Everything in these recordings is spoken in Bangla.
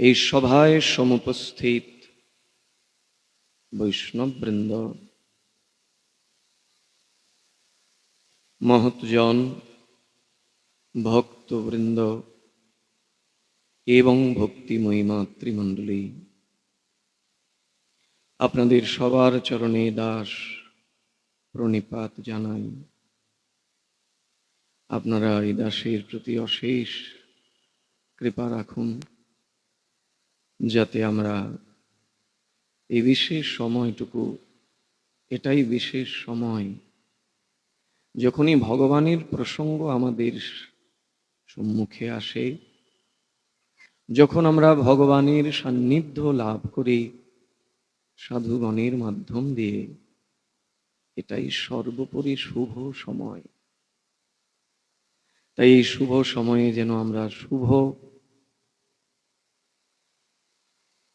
এই সভায় সমুপস্থিত বৈষ্ণববৃন্দ, মহৎজন, ভক্তবৃন্দ এবং ভক্তিময়ী মাতৃমণ্ডলী, আপনাদের সবার চরণে দাস প্রণিপাত জানাই। আপনারা এই দাসের প্রতি অশেষ কৃপা রাখুন, যাতে আমরা এই বিশেষ সময়টুকু, এটাই বিশেষ সময় যখনই ভগবানের প্রসঙ্গ আমাদের সম্মুখে আসে, যখন আমরা ভগবানের সান্নিধ্য লাভ করি সাধুগণের মাধ্যম দিয়ে, এটাই সর্বোপরি শুভ সময়। তাই এই শুভ সময়ে যেন আমরা শুভ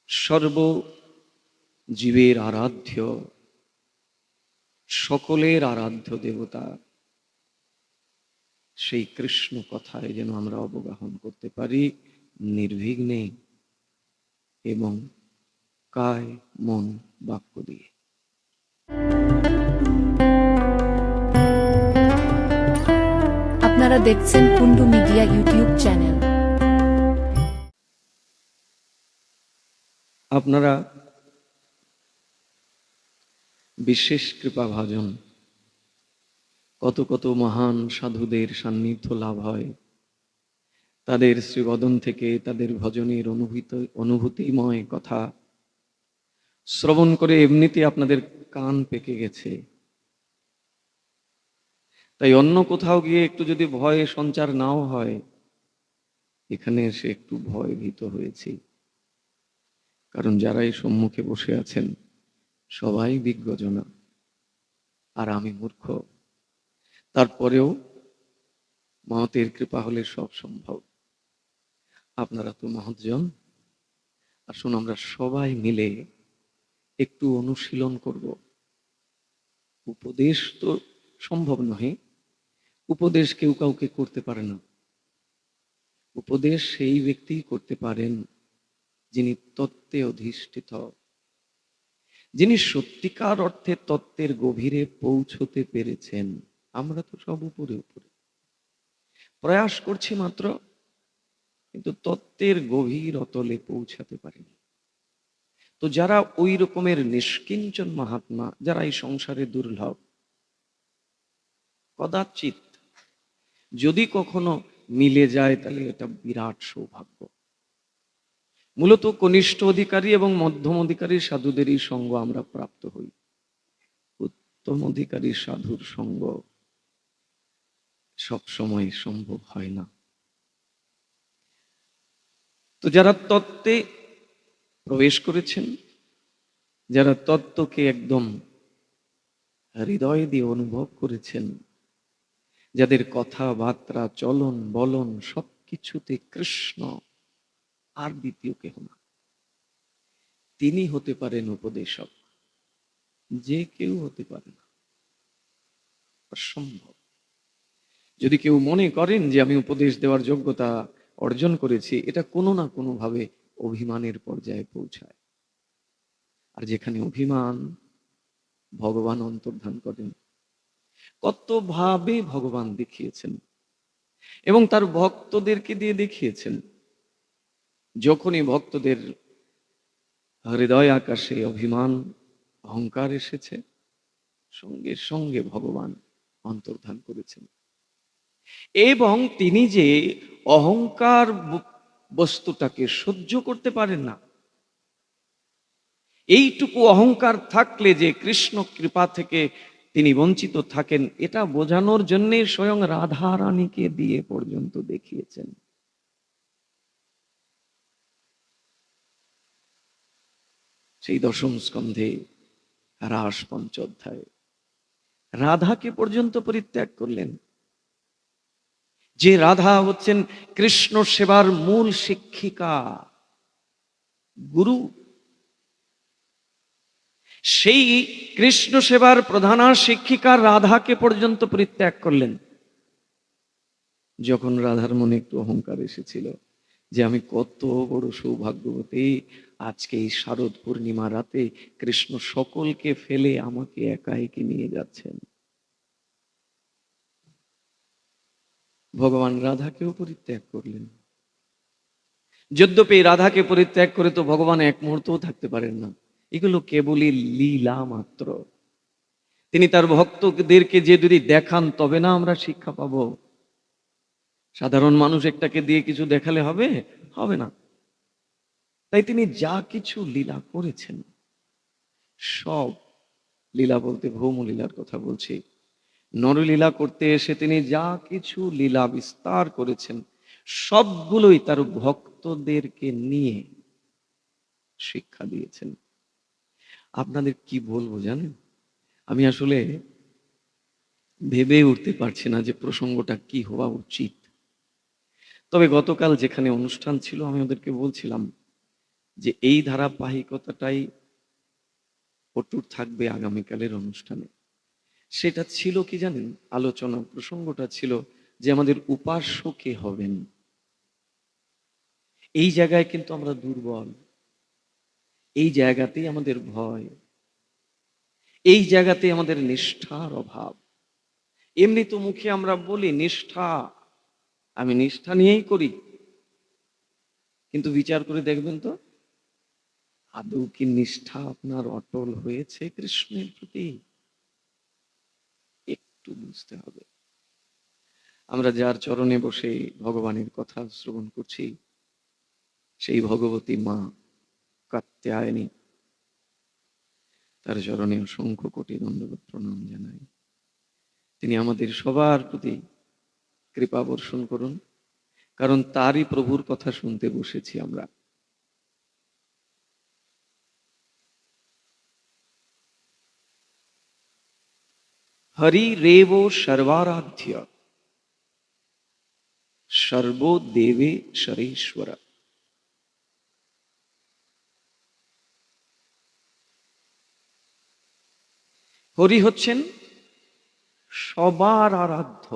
সর্ব জীবের আরাধ্য, সকলের আরাধ্য দেবতা সেই কৃষ্ণ কথায় যেন আমরা অবগাহন করতে পারি নির্বিঘ্নে এবং কায় মন বাক্য দিয়ে। আপনারা দেখছেন কুন্ডু মিডিয়া ইউটিউব চ্যানেল। আপনারা বিশেষ কৃপাভাজন, কত কত মহান সাধুদের সান্নিধ্য লাভ হয়, তাদের শ্রীবদন থেকে তাদের ভজনের অনুভূতিময় কথা শ্রবণ করে এমনিতে আপনাদের কান পেকে গেছে। তাই অন্য কোথাও গিয়ে একটু যদি ভয় সঞ্চার নাও হয়, এখানে এসে একটু ভয় ভীত হয়েছি। কারণ যারা এই সম্মুখে বসে আছেন সবাই বিজ্ঞজনা, আর আমি মূর্খ। তারপরেও মহতের কৃপা হলে সব সম্ভব। আপনারা তো মহৎজন, আসুন আমরা সবাই মিলে একটু অনুশীলন করব। উপদেশ তো সম্ভব নহে, উপদেশ কেউ কাউকে করতে পারে না। উপদেশ সেই ব্যক্তি করতে পারেন যিনি তত্ত্বে অধিষ্ঠিত, যিনি সত্যিকার অর্থে তত্ত্বের গভীরে পৌঁছতে পেরেছেন। আমরা তো সব উপরে উপরে প্রয়াস করছি মাত্র, কিন্তু তত্ত্বের গভীর অতলে পৌঁছাতে পারিনি। তো যারা ওই রকমের নিষ্কিঞ্চন মহাত্মা, যারা এই সংসারে দুর্লভ, কদাচিৎ যদি কখনো মিলে যায় তাহলে এটা বিরাট সৌভাগ্য। মূলত কনিষ্ঠ অধিকারী এবং মধ্যম অধিকারী সাধুদেরই সঙ্গ আমরা প্রাপ্ত হই। উত্তম অধিকারী সাধুর সঙ্গ সব সময় সম্ভব হয় না। তো যারা তত্ত্বে প্রবেশ করেছেন, যারা তত্ত্বকে একদম হৃদয় দিয়ে অনুভব করেছেন, যাদের কথাবার্তা চলন বলন সবকিছুতে কৃষ্ণ আর দ্বিতীয় কেহ না, তিনি হতে পারেন উপদেশক। যে কেউ হতে পারে না, অসম্ভব। যদি কেউ মনে করেন যে আমি উপদেশ দেওয়ার যোগ্যতা অর্জন করেছি, এটা কোনো না কোনো ভাবে অভিমানের পর্যায়ে পৌঁছায়। আর যেখানে অভিমান, ভগবান অন্তর্ধান করেন। কত ভাবে ভগবান দেখিয়েছেন এবং তার ভক্তদেরকে দিয়ে দেখিয়েছেন। যখনই ভক্তদের হৃদয় আকাশে অভিমান, অহংকার এসেছে, সঙ্গে সঙ্গে ভগবান অন্তর্ধান করেছেন। এবং তিনি যে অহংকার বস্তুটাকে সহ্য করতে পারেন না, এইটুকু অহংকার থাকলে যে কৃষ্ণ কৃপা থেকে তিনি বঞ্চিত থাকেন, এটা বোঝানোর জন্য স্বয়ং রাধা রানীকে দিয়ে পর্যন্ত দেখিয়েছেন। সেই দশম স্কন্ধে রাস পঞ্চোধ্যায় রাধাকে পর্যন্ত পরিত্যাগ করলেন। যে রাধা হচ্ছেন কৃষ্ণ সেবার মূল শিক্ষিকা, গুরু, সেই কৃষ্ণ সেবার প্রধানা শিক্ষিকা রাধাকে পর্যন্ত পরিত্যাগ করলেন। যখন রাধার মনে একটু অহংকার এসেছিল, যে আমি কত বড় সৌভাগ্যবতী, আজকে এই শারদ পূর্ণিমা রাতে কৃষ্ণ সকলকে ফেলে আমাকে একা একে নিয়ে যাচ্ছেন। ভগবান রাধাকেও পরিত্যাগ করলেন। যদ্যপি রাধাকে পরিত্যাগ করে তো ভগবান এক মুহূর্তও থাকতে পারেন না, এগুলো কেবলই লীলা মাত্র। তিনি তার ভক্তদেরকে যে যদি দেখান তবে না আমরা শিক্ষা পাবো। সাধারণ মানুষ একটাকে দিয়ে কিছু দেখালে হবে? হবে না। তাই তিনি যা কিছু লীলা করেছেন, সব লীলা বলতে ভৌম লীলার কথা বলছি, নরলীলা করতে এসে তিনি যা কিছু লীলা বিস্তার করেছেন, সবগুলোই তার ভক্তদেরকে নিয়ে শিক্ষা দিয়েছেন। আপনাদের কি বলবো জানেন, আমি আসলে ভেবে উঠতে পারছি না যে প্রসঙ্গটা কি হওয়া উচিত। তবে গতকাল যেখানে অনুষ্ঠান ছিল, আমি ওদেরকে বলছিলাম যে এই ধারাবাহিকতাটাই অটুট থাকবে আগামীকালের অনুষ্ঠানে। সেটা ছিল কি জানেন, আলোচনা প্রসঙ্গটা ছিল যে আমাদের উপাস্য কে হবেন। এই জায়গায় কিন্তু আমরা দুর্বল, এই জায়গাতেই আমাদের ভয়, এই জায়গাতেই আমাদের নিষ্ঠার অভাব। এমনি তো মুখে আমরা বলি নিষ্ঠা, আমি নিষ্ঠা নিয়েই করি, কিন্তু বিচার করে দেখবেন তো আদৌ কি নিষ্ঠা আপনার অটল হয়েছে কৃষ্ণের প্রতি? একটু বুঝতে হবে। আমরা যার চরণে বসে ভগবানের কথা শ্রবণ করছি, সেই ভগবতী মা কাত্যায়নী, তার চরণে অসংখ্য কোটি দণ্ডবত প্রণাম জানাই। তিনি আমাদের সবার প্রতি কৃপা বর্ষণ করুন, কারণ তারই প্রভুর কথা শুনতে বসেছি আমরা। হরি রেব সর্বারাধ্য সর্বো দেবে সরেশ্বর। হরি হচ্ছেন সবার আরাধ্য,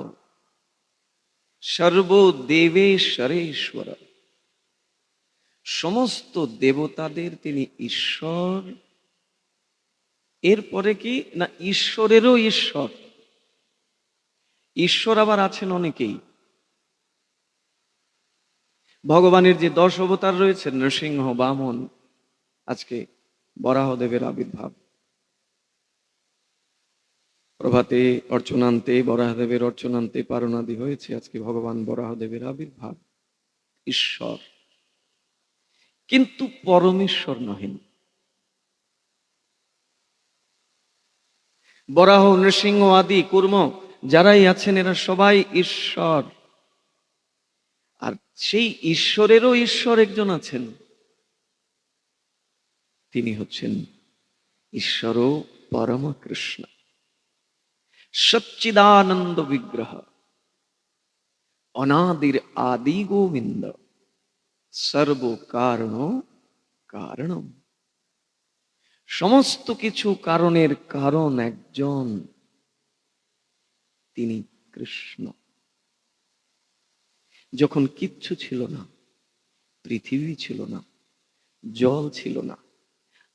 সর্বদেবেশ্বরেশ্বর, সমস্ত দেবতাদের তিনি ঈশ্বর। এরপরে কি না, ঈশ্বরেরও ঈশ্বর। ঈশ্বর আবার আছেন অনেকেই। ভগবানের যে 10 অবতার রয়েছে, নৃসিংহ, বামন, আজকে বরাহদেবের আবির্ভাব। প্রভাতে অর্চনান্তে বরাহদেবের অর্চনান্তে পারণাদি হয়েছে, আজকে ভগবান বরাহদেবের আবির্ভাব। ঈশ্বর, কিন্তু পরমেশ্বর নহেন। বরাহ, নৃসিংহ আদি কুর্ম যারাই আছেন এরা সবাই ঈশ্বর। আর সেই ঈশ্বরেরও ঈশ্বর একজন আছেন, তিনি হচ্ছেন ঈশ্বর পরম কৃষ্ণ, সচ্চিদানন্দ বিগ্রহ, অনাদির আদি গোবিন্দ, সর্ব কারণ কারণম। সমস্ত কিছু কারণের কারণ একজন, তিনি কৃষ্ণ। যখন কিচ্ছু ছিল না, পৃথিবী ছিল না, জল ছিল না,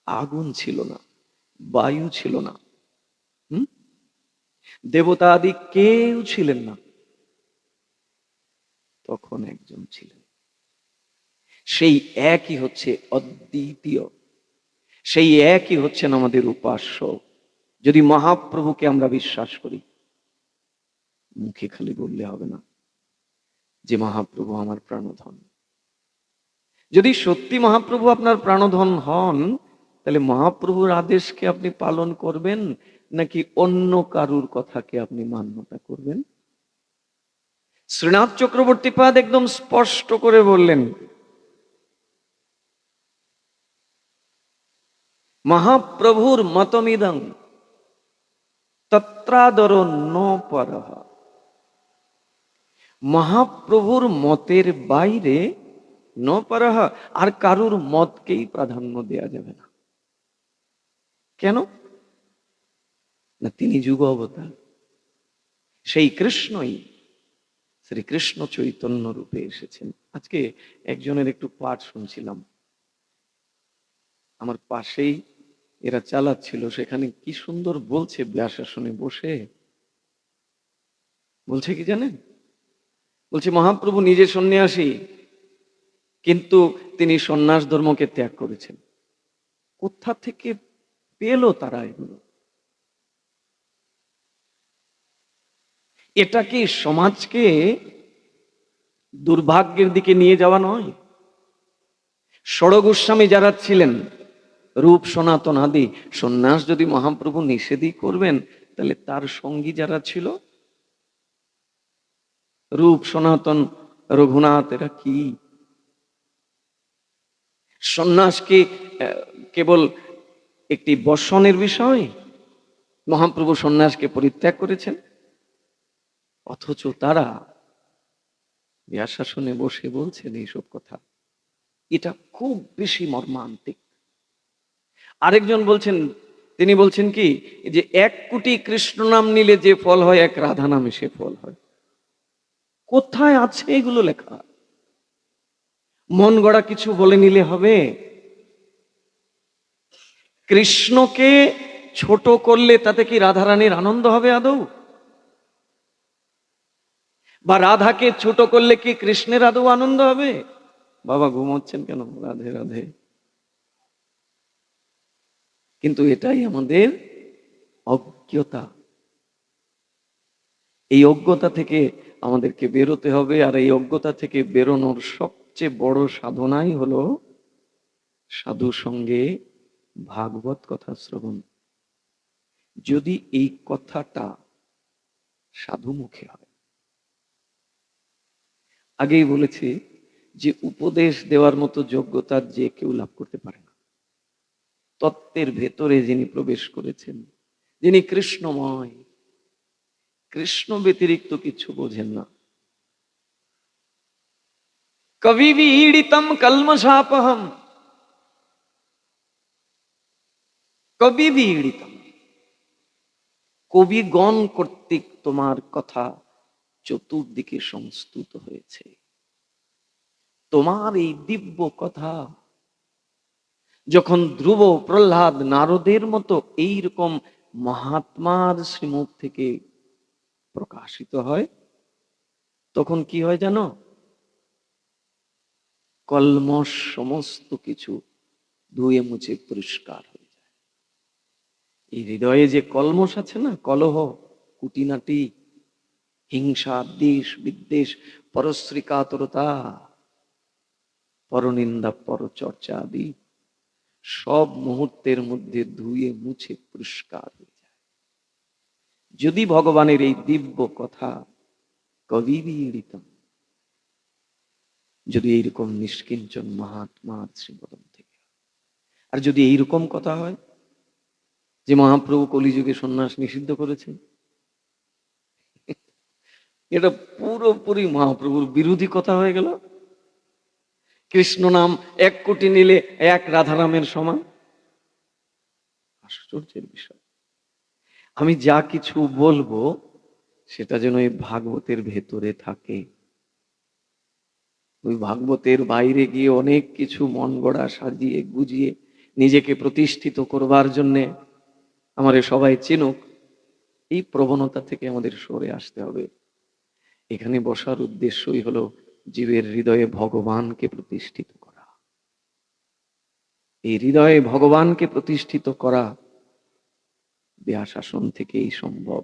আগুন ছিল না, বায়ু ছিল না, দেবতা আদি কেউ ছিলেন না, তখন একজন ছিলেন। সেই একই হচ্ছে অদ্বিতীয়, সেই একই হচ্ছেন আমাদের উপাস্য। যদি মহাপ্রভুকে আমরা বিশ্বাস করি, মুখে খালি বললে হবে না যে মহাপ্রভু আমার প্রাণধন। যদি সত্যি মহাপ্রভু আপনার প্রাণধন হন, তাহলে মহাপ্রভুর আদেশকে আপনি পালন করবেন নাকি অন্য কারুর কথাকে আপনি মান্যতা করবেন? শ্রীনাথ চক্রবর্তী পাদ একদম স্পষ্ট করে বললেন, মহাপ্রভুর মতমিদং তত্রাদর ন পরহ। মহাপ্রভুর মতের বাইরে ন পরহ, আর কারুর মতকেই প্রাধান্য দেয়া যাবে না। কেন না, তিনি যুগ অবতার, সেই কৃষ্ণই শ্রীকৃষ্ণ চৈতন্য রূপে এসেছেন। আজকে একজনের একটু পাঠ শুনছিলাম, আমার পাশেই এরা চালাচ্ছিল, সেখানে কি সুন্দর বলছে ব্যাসাসনে বসে। বলছে কি জানেন? বলছে মহাপ্রভু নিজে সন্ন্যাসী, কিন্তু তিনি সন্ন্যাস ধর্মকে ত্যাগ করেছেন। কোথা থেকে পেল তারা এগুলো? এটা কি সমাজকে দুর্ভাগ্যের দিকে নিয়ে যাওয়া নয়? ষড় গোস্বামী যারা ছিলেন, রূপ সনাতন আদি, সন্ন্যাস যদি মহাপ্রভু নিষেধই করবেন, তাহলে তার সঙ্গী যারা ছিল রূপ সনাতন রঘুনাথ, এরা কি সন্ন্যাস কি কেবল একটি বর্ষণের বিষয়? মহাপ্রভু সন্ন্যাসকে পরিত্যাগ করেছেন, অথচ তারা ব্যাসাসনে বসে বলছেন এইসব কথা। এটা খুব বেশি মর্মান্তিক। আরেকজন বলছেন, তিনি বলছেন কি যে 1 কোটি কৃষ্ণ নাম নিলে যে ফল হয়, 1 রাধা নামে সে ফল হয়। কোথায় আছে এগুলো লেখা? মন গড়া কিছু বলে নিলে হবে? কৃষ্ণকে ছোট করলে তাতে কি রাধারানীর আনন্দ হবে আদৌ? বা রাধাকে ছোট করলে কি কৃষ্ণের আদৌ আনন্দ হবে? বাবা ঘুমোচ্ছেন কেন? রাধে রাধে। কিন্তু এটাই আমাদের অজ্ঞতা। এই অজ্ঞতা থেকে আমাদেরকে বেরোতে হবে, আর এই অজ্ঞতা থেকে বেরোনোর সবচেয়ে বড় সাধনাই হলো সাধু সঙ্গে ভাগবত কথা শ্রবণ। যদি এই কথাটা সাধু মুখে হয়, আগেই বলেছি যে উপদেশ দেওয়ার মতো যোগ্যতা যে কেউ লাভ করতে পারে না। তত্ত্বের ভেতরে যিনি প্রবেশ করেছেন, যিনি কৃষ্ণময়, কৃষ্ণ ব্যতিরিক্ত কিছু বোঝেন না। কবি বিড়িতম কলমশাপহম, কবি বিড়িতম, কবিগণ কর্তৃক তোমার কথা চতুর্দিকে সংস্তুত হয়েছে। তোমার এই দিব্য কথা যখন ধ্রুব, প্রহ্লাদ, নারদের মতো এইরকম মহাত্মার শ্রীমুখ থেকে প্রকাশিত হয়, তখন কি হয় জানো? কলমশ সমস্ত কিছু ধুয়ে মুছে পরিষ্কার হয়ে যায়। এই হৃদয়ে যে কলমশ আছে না, কলহ, কুটিনাটি, হিংসা, দ্বেষ, বিদ্বেষ, পরশ্রী কাতরতা, পরনিন্দা, পরচর্চা আদি সব মুহূর্তের মধ্যে ধুয়ে মুছে পরিষ্কার হয়ে যায় যদি ভগবানের এই দিব্য কথা কবিবীড়িতম, যদি এইরকম নিষ্কিঞ্চন মহাত্মার শ্রীপদম থেকে, আর যদি এইরকম কথা হয় যে মহাপ্রভু কলিযুগে সন্ন্যাস নিষিদ্ধ করেছেন, এটা পুরোপুরি মহাপ্রভুর বিরোধী কথা হয়ে গেল। কৃষ্ণ নাম 1 কোটি নিলে 1 রাধারামের সমান। আশ্চর্যের বিষয়। আমি যা কিছু বলবো সেটা যেন এই ভাগবতের ভেতরে থাকে। ওই ভাগবতের বাইরে গিয়ে অনেক কিছু মন গড়া সাজিয়ে গুজিয়ে নিজেকে প্রতিষ্ঠিত করবার জন্যে আমাদের সবাই চিনুক, এই প্রবণতা থেকে আমাদের সরে আসতে হবে। এখানে বসার উদ্দেশ্যই হলো জীবের হৃদয়ে ভগবানকে প্রতিষ্ঠিত করা। এই হৃদয়ে ভগবানকে প্রতিষ্ঠিত করা ব্যাসাসন থেকেই সম্ভব।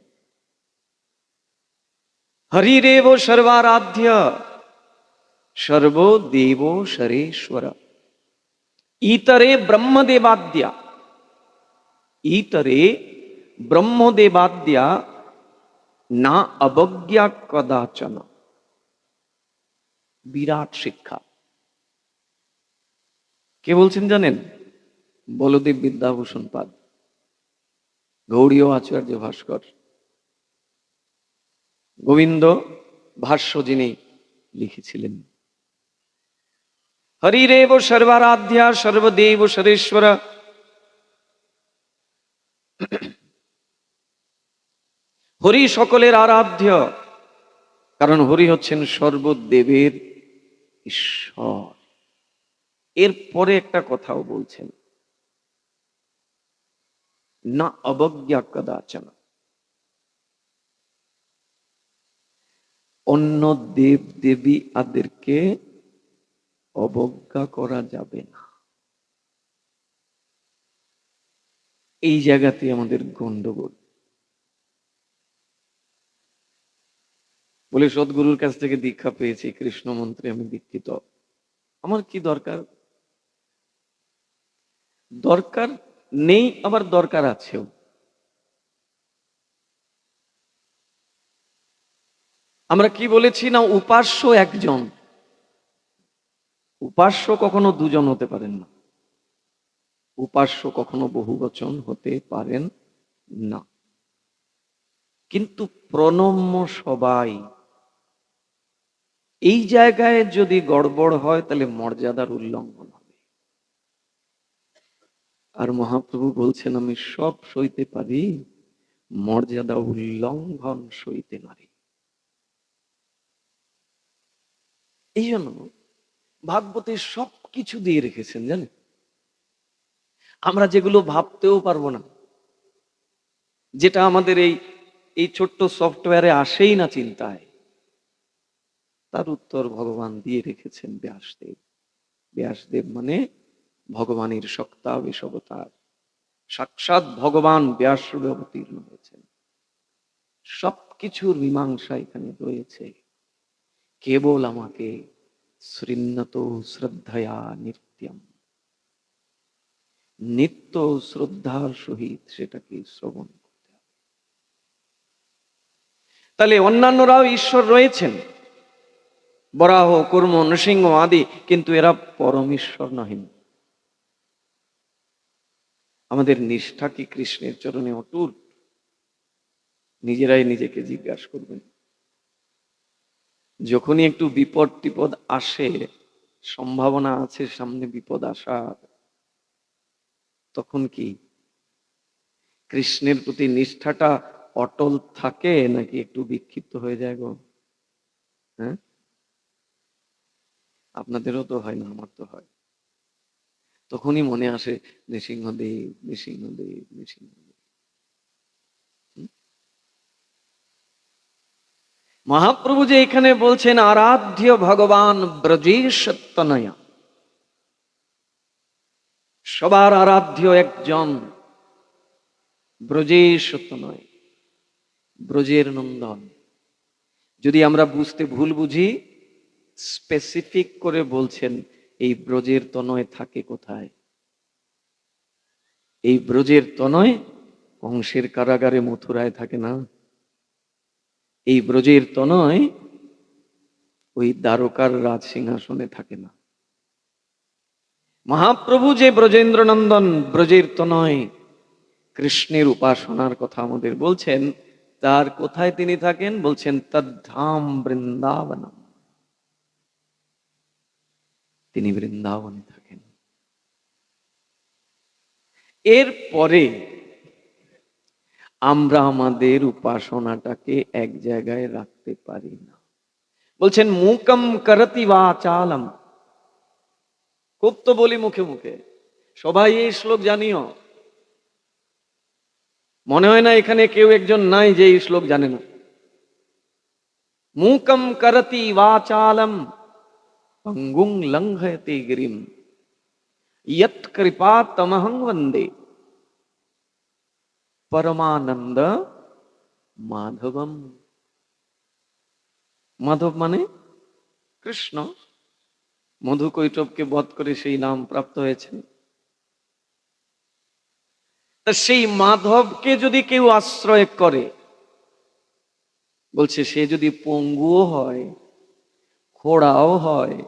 হরিরেব সর্বারাধ্য সর্বদেব সরেশ্বর ইতরে ব্রহ্মদেবাদ্যা, ইতরে ব্রহ্মদেবাদ্যা না অবজ্ঞা কদাচন। বিরাট শিক্ষা। কে বলছেন জানেন? বলদেব বিদ্যাভূষণ পাদ, গৌড়ীয় আচার্য ভাস্কর, গোবিন্দ ভাষ্য যিনি লিখেছিলেন। হরিরেব সর্বারাধ্যা সর্বদেব সরেশ্বর, হরি সকলের আরাধ্য, কারণ হরি হচ্ছেন সর্বদেবের ঈশ্বর। এরপরে একটা কথাও বলছেন, না অবজ্ঞা কদাচন, অন্য দেব দেবী আদেরকে অবজ্ঞা করা যাবে না। এই জায়গাতে আমাদের গন্ডগোল। বলে সদ্গুরুর কাছ থেকে দীক্ষা পেয়েছি, কৃষ্ণ মন্ত্রে আমি দীক্ষিত, আমার কি দরকার? দরকার নেই, আবার দরকার আছেও। আমরা কি বলেছি না, উপাস্য একজন, উপাস্য কখনো দুজন হতে পারেন না, উপাস্য কখনো বহুবচন হতে পারেন না। কিন্তু প্রণম্য সবাই। এই জায়গায় যদি গড়বড় হয় তাহলে মর্যাদার উল্লঙ্ঘন হবে। আর মহাপ্রভু বলছেন, আমি সব সইতে পারি, মর্যাদা উল্লঙ্ঘন সইতে পারি। এই জন্য ভাগবতে সবকিছু দিয়ে রেখেছেন জানেন, আমরা যেগুলো ভাবতেও পারবো না, যেটা আমাদের এই এই ছোট্ট সফটওয়্যারে আসেই না চিন্তায়, তার উত্তর ভগবান দিয়ে রেখেছেন ব্যাসদেব। ব্যাসদেব মানে ভগবানের শক্তাবেশ অবতার, সাক্ষাৎ ভগবান ব্যাসরূপে অবতীর্ণ হয়েছেন। সবকিছুর মীমাংসা এখানে রয়েছে। কেবল আমাকে শ্রীন্নত শ্রদ্ধয়া নিত্যম, নিত্য শ্রদ্ধার সহিত সেটাকে শ্রবণ করতে হবে। তাহলে অন্যান্যরাও ঈশ্বর রয়েছেন, বরাহ, কুর্ম, নৃসিংহ আদি, কিন্তু এরা পরমেশ্বর নহেন। আমাদের নিষ্ঠা কি কৃষ্ণের চরণে অটুট? নিজেরাই নিজেকে জিজ্ঞাসা করবেন। যখনই একটু বিপদ টিপদ আসে, সম্ভাবনা আছে সামনে বিপদ আসার, তখন কি কৃষ্ণের প্রতি নিষ্ঠাটা অটল থাকে নাকি একটু বিক্ষিপ্ত হয়ে যায় গো? হ্যাঁ, আপনাদেরও তো হয় না, আমার তো হয়। তখনই মনে আসে নৃসিংহদেব, নৃসিংহদেব, নৃসিংহদেব। মহাপ্রভু যে এখানে বলছেন আরাধ্য ভগবান ব্রজেশ তনয়া, সবার আরাধ্য একজন ব্রজেশ তনয়, ব্রজের নন্দন। যদি আমরা বুঝতে ভুল বুঝি, স্পেসিফিক করে বলছেন এই ব্রজের তনয় থাকে কোথায়। এই ব্রজের তনয় কংসের কারাগারে মথুরায় থাকে না, এই ব্রজের তনয় ওই দ্বারকার রাজ সিংহাসনে থাকে না। মহাপ্রভু যে ব্রজেন্দ্র নন্দন, ব্রজের তনয় কৃষ্ণের উপাসনার কথা আমাদের বলছেন, তার কোথায় তিনি থাকেন? বলছেন তদ্ধাম বৃন্দাবনম, তিনি বৃন্দাবনে থাকেন। এরপরে আমরা আমাদের উপাসনাটাকে এক জায়গায় রাখতে পারি না। বলছেন মুকম করতি বাচালম, খুব তো বলি মুখে মুখে, সবাই এই শ্লোক জানিও, মনে হয় না এখানে কেউ একজন নাই যে এই শ্লোক জানে না। মুকম করতি বাচালম পঙ্গুং লঙ্ঘয়তে গিরিম ইয়ৎ কৃপা তমহং বন্দে পরমানন্দ মাধবম। মাধব মানে কৃষ্ণ, মধু কৈটবকে বধ করে সেই নাম প্রাপ্ত হয়েছেন। তা সেই মাধবকে যদি কেউ আশ্রয় করে, বলছে সে যদি পঙ্গুও হয়, খোড়াও হয়,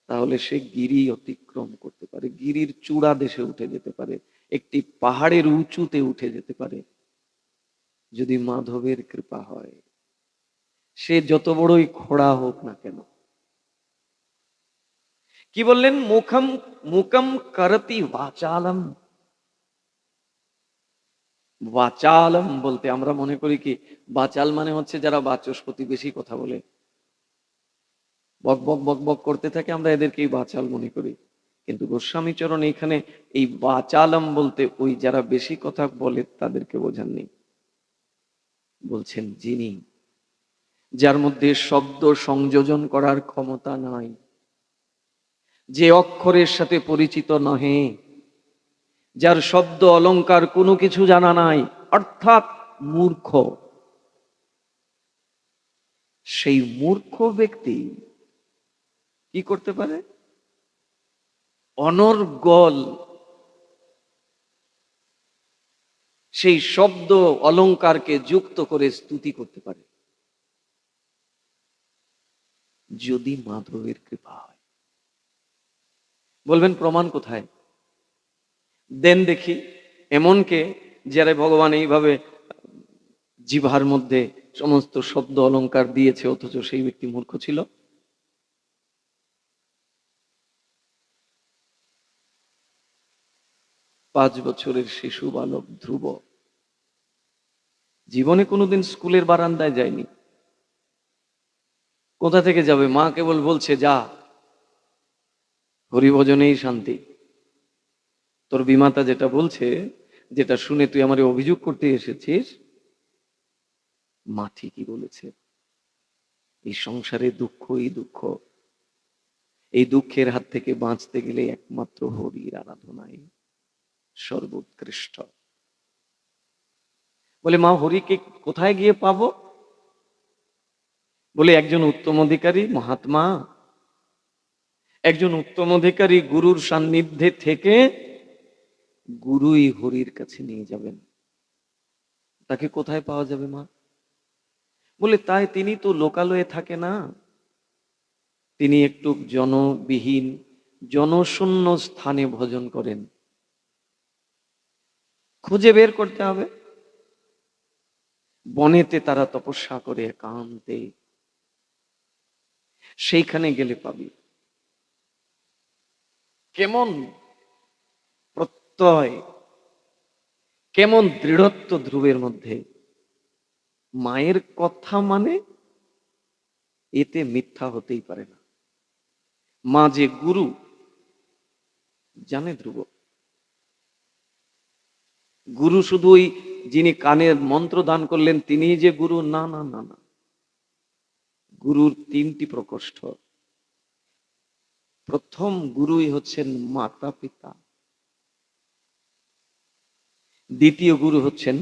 তাহলে সে গিরি অতিক্রম করতে পারে, গিরির চূড়া দেশে উঠে যেতে পারে, একটি পাহাড়ের উঁচুতে উঠে যেতে পারে, যদি মাধবের কৃপা হয়। সে যত বড়ই খোড়া হোক না কেন। কি বললেন? মুখম করতি বাচালম, বাচালম বলতে আমরা মনে করি কি, বাচাল মানে হচ্ছে যারা বাচস্পতি, বেশি কথা বলে, বক বক বক বক করতে থাকে, আমরা এদেরকেই বাচাল মনে করি। কিন্তু গোস্বামী চরণ এইখানে এই বাচালম বলতে ওই যারা বেশি কথা বলে তাদেরকে বোঝাননি। বলছেন যিনি, যার মধ্যে শব্দ সংযোজন করার ক্ষমতা নাই, যে অক্ষরের সাথে পরিচিত নহে, যার শব্দ অলংকার কোনো কিছু জানা নাই, অর্থাৎ মূর্খ। সেই মূর্খ ব্যক্তি কি করতে পারে? অনর্গল সেই শব্দ অলংকারকে যুক্ত করে স্তুতি করতে পারে, যদি মাধবের কৃপা হয়। বলবেন প্রমাণ কোথায়? দেন দেখি এমনকে যারা ভগবান এইভাবে জিভার মধ্যে সমস্ত শব্দ অলংকার দিয়েছে, অথচ সেই ব্যক্তি মূর্খ ছিল। 5 বছরের শিশু বালক ধ্রুব জীবনে কোনোদিন স্কুলের বারান্দায় যায়নি। কোথা থেকে যাবে? মা কেবল বলছে যা, হরিভজনেই শান্তি। তোর বিমাতা যেটা বলছে, যেটা শুনে তুই আমারে অভিযোগ করতে এসেছিস, মা ঠিকই বলেছে। এই সংসারে দুঃখই দুঃখ, এই দুঃখের হাত থেকে বাঁচতে গেলে একমাত্র হরির আরাধনাই সর্বোৎকৃষ্ট। বলে মা, হরিকে কোথায় গিয়ে পাবো? বলে একজন উত্তম অধিকারী মহাত্মা, একজন উত্তম অধিকারী গুরুর সান্নিধ্যে থেকে গুরুই হরির কাছে নিয়ে যাবেন। তাকে কোথায় পাওয়া যাবে মা? বলে তাই তিনি তো লোকালয়ে থাকে না, তিনি একটু জনবিহীন জনশূন্য স্থানে ভজন করেন। খুঁজে বের করতে হবে। বনেতে তারা তপস্যা করে একান্তে, সেইখানে গেলে পাবি। কেমন প্রত্যয়, কেমন দৃঢ়ত্ব ধ্রুবের মধ্যে! মায়ের কথা মানে এতে মিথ্যা হতেই পারে না। মা যে গুরু জানে ধ্রুব। গুরু শুধু ওই যিনি কানের মন্ত্র দান করলেন তিনি যে গুরু, না না না না। গুরুর 3টি প্রকোষ্ঠ। প্রথম গুরুই হচ্ছেন মাতা পিতা, দ্বিতীয় গুরু হচ্ছেন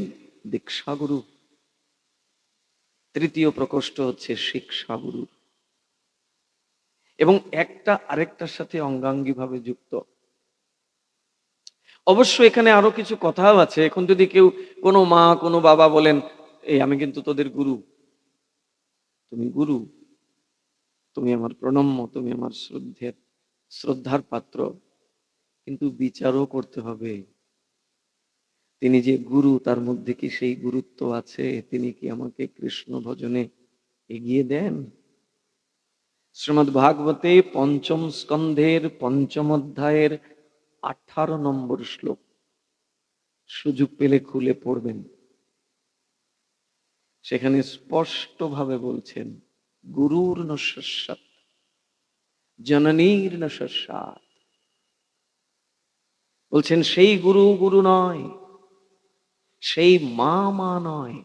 দীক্ষা গুরু, তৃতীয় প্রকোষ্ঠ হচ্ছে শিক্ষা গুরু, এবং একটা আরেকটার সাথে অঙ্গাঙ্গী ভাবে যুক্ত। অবশ্য এখানে আরো কিছু কথাও আছে। এখন যদি কেউ, কোনো মা কোনো বাবা বলেন, এই আমি কিন্তু তোদের গুরু, তুমি গুরু, তুমি আমার প্রণম্য, তুমি আমার শ্রদ্ধার পাত্র, কিন্তু বিচারও করতে হবে। তিনি যে গুরু, তার মধ্যে কি সেই গুরুত্ব আছে? তিনি কি আমাকে কৃষ্ণ ভজনে এগিয়ে দেন? শ্রীমদ্ ভাগবতে 5ম স্কন্ধের 5ম অধ্যায়ের 18 নম্বর শ্লোক, সুযোগ পেলে খুলে পড়বেন। সেখানে স্পষ্ট ভাবে বলছেন, গুরুর ন শস্যাৎ জননীর ন শস্যাৎ। বলছেন সেই গুরু গুরু নয়, সেই মা মা নয়,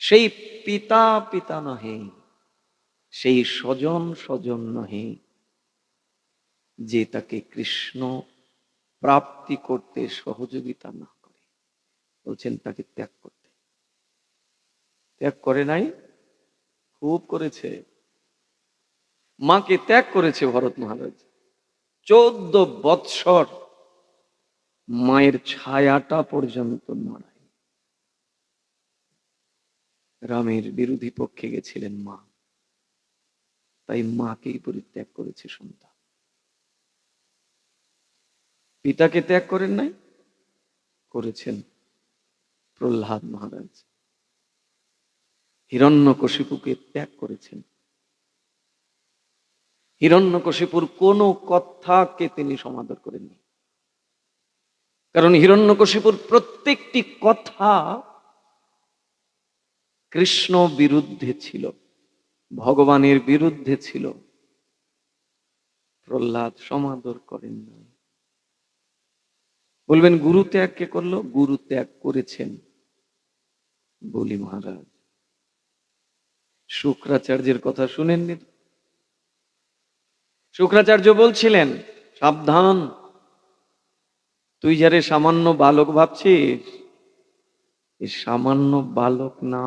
সেই পিতা পিতা নহে, সেই স্বজন স্বজন নহে, যে তাকে কৃষ্ণ প্রাপ্তি করতে সহযোগিতা না করে। বলছেন তাকে ত্যাগ করতে। ত্যাগ করে নাই? খুব করেছে। মাকে ত্যাগ করেছে ভরত মহারাজ। 14 বৎসর মায়ের ছায়াটা পর্যন্ত নড়ায়। রামের বিরোধী পক্ষে গেছিলেন মা, তাই মাকেই পরিত্যাগ করেছে সন্তান। পিতাকে ত্যাগ করেন নাই? করেছেন প্রহ্লাদ মহারাজ। হিরণ্যকশিপুকে ত্যাগ করেছেন। হিরণ্যকশিপুর কোনো কথাকে তিনি সমাদর করেননি। কারণ হিরণ্যকশিপুর প্রত্যেকটি কথা কৃষ্ণ বিরুদ্ধে ছিল, ভগবানের বিরুদ্ধে ছিল। প্রহ্লাদ সমাদর করেন না। বলবেন গুরু ত্যাগ কে করলো? গুরু ত্যাগ করেছেন বলি মহারাজ। শুক্রাচার্যের কথা শুনেননি? শুক্রাচার্য বলছিলেন, সাবধান, তুই যারে সামান্য বালক ভাবছিস, এ সামান্য বালক না,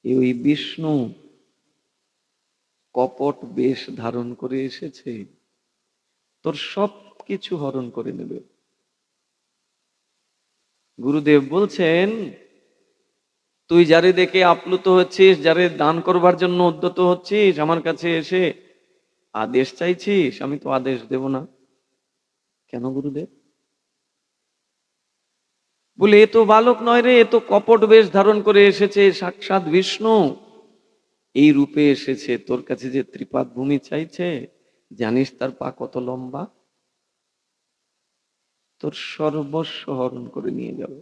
এ ওই বিষ্ণু কপট বেশ ধারণ করে এসেছে, তোর সব কিছু হরণ করে নেবে। গুরুদেব বলছেন, তুই যারে দেখে আপ্লুত হচ্ছিস, যারে দান করবার জন্য উদ্যত হচ্ছিস, আমার কাছে এসে আদেশ চাইছিস, আমি তো আদেশ দেব না। কেন গুরুদেব? বলে এ তো বালক নয় রে, এ তো কপট বেশ ধারণ করে এসেছে, সাক্ষাৎ বিষ্ণু এই রূপে এসেছে। তোর কাছে যে ত্রিপাদ ভূমি চাইছে, জানিস তার পা কত লম্বা? তোর সর্বস্ব হরণ করে নিয়ে যাবে।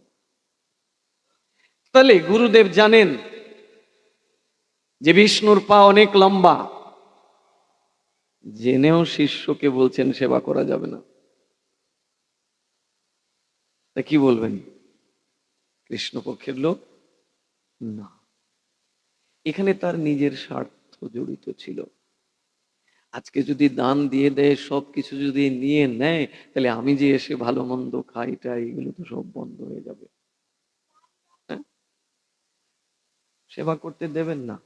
তাহলে গুরুদেব জানেন যে বিষ্ণুর পা অনেক লম্বা, জেনেও শিষ্যকে বলছেন সেবা করা যাবে না। তা কি বলবেন? কৃষ্ণপক্ষের লোক না, এখানে তার নিজের স্বার্থ জড়িত ছিল। আজকে যদি দান দিয়ে দেয়, সবকিছু যদি নিয়ে নেয়, তাহলে আমি যে এসে ভালো মন্দ খাইটা এগুলো তো সব বন্ধ হয়ে যাবে। হ্যাঁ, সেবা করতে দেবেন না।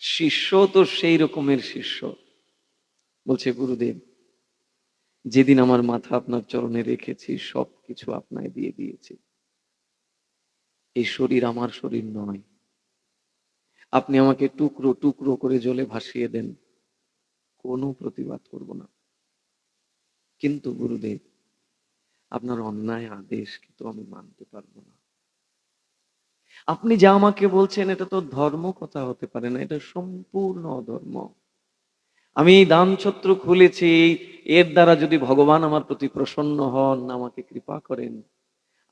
শিষ্য তো সেই রকমের শিষ্য, বলছে গুরুদেব, যেদিন আমার মাথা আপনার চরণে রেখেছি, সবকিছু আপনায় দিয়ে দিয়েছি। এই শরীর আমার শরীর নয়। আপনি আমাকে টুকরো টুকরো করে জলে ভাসিয়ে দেন, কোনো প্রতিবাদ করব না। কিন্তু গুরুদেব, আপনার অন্যায় আদেশ কিন্তু আমি মানতে পারবো না। আপনি যা আমাকে বলছেন এটা তো ধর্ম কথা হতে পারে না, এটা সম্পূর্ণ অধর্ম। আমি এই দান ছত্র খুলেছি, এর দ্বারা যদি ভগবান আমার প্রতি প্রসন্ন হন, আমাকে কৃপা করেন,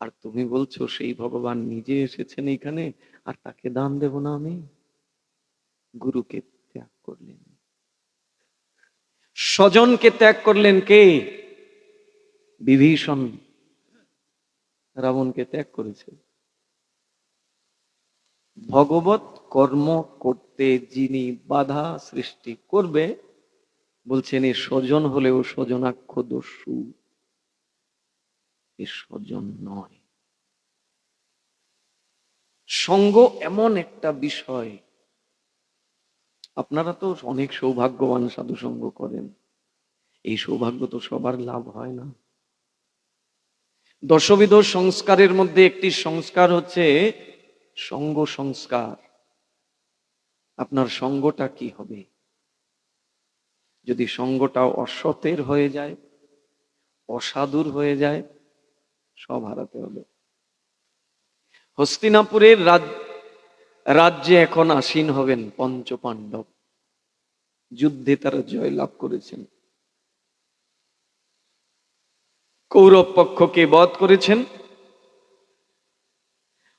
আর তুমি বলছো সেই ভগবান নিজে এসেছেন এইখানে, আর তাকে দান দেব না আমি? গুরুকে ত্যাগ করলেন, স্বজনকে ত্যাগ করলেন কে? বিভীষণ রাবণকে ত্যাগ করেছে। ভগবত কর্ম করতে যিনি বাধা সৃষ্টি করবে, বলছেন এ স্বজন হলেও স্বজনাক্ষ দস্যু, এ স্বজন নয়। সঙ্গ এমন একটা বিষয়, আপনারা তো অনেক সৌভাগ্যবান, সাধু সঙ্গ করেন, এই সৌভাগ্য তো সবার লাভ হয় না। দশবিধ সংস্কারের মধ্যে একটি সংস্কার হচ্ছে সঙ্গ সংস্কার। আপনার সঙ্গটা কি হবে? যদি সঙ্গটা অসতের হয়ে যায়, অসাধুর হয়ে যায়, সব হারাতে হবে। হস্তিনাপুরের রাজ্যে এখন আসীন হবেন পঞ্চপাণ্ডব। যুদ্ধে তারা জয় লাভ করেছেন, কৌরব পক্ষকে বধ করেছেন,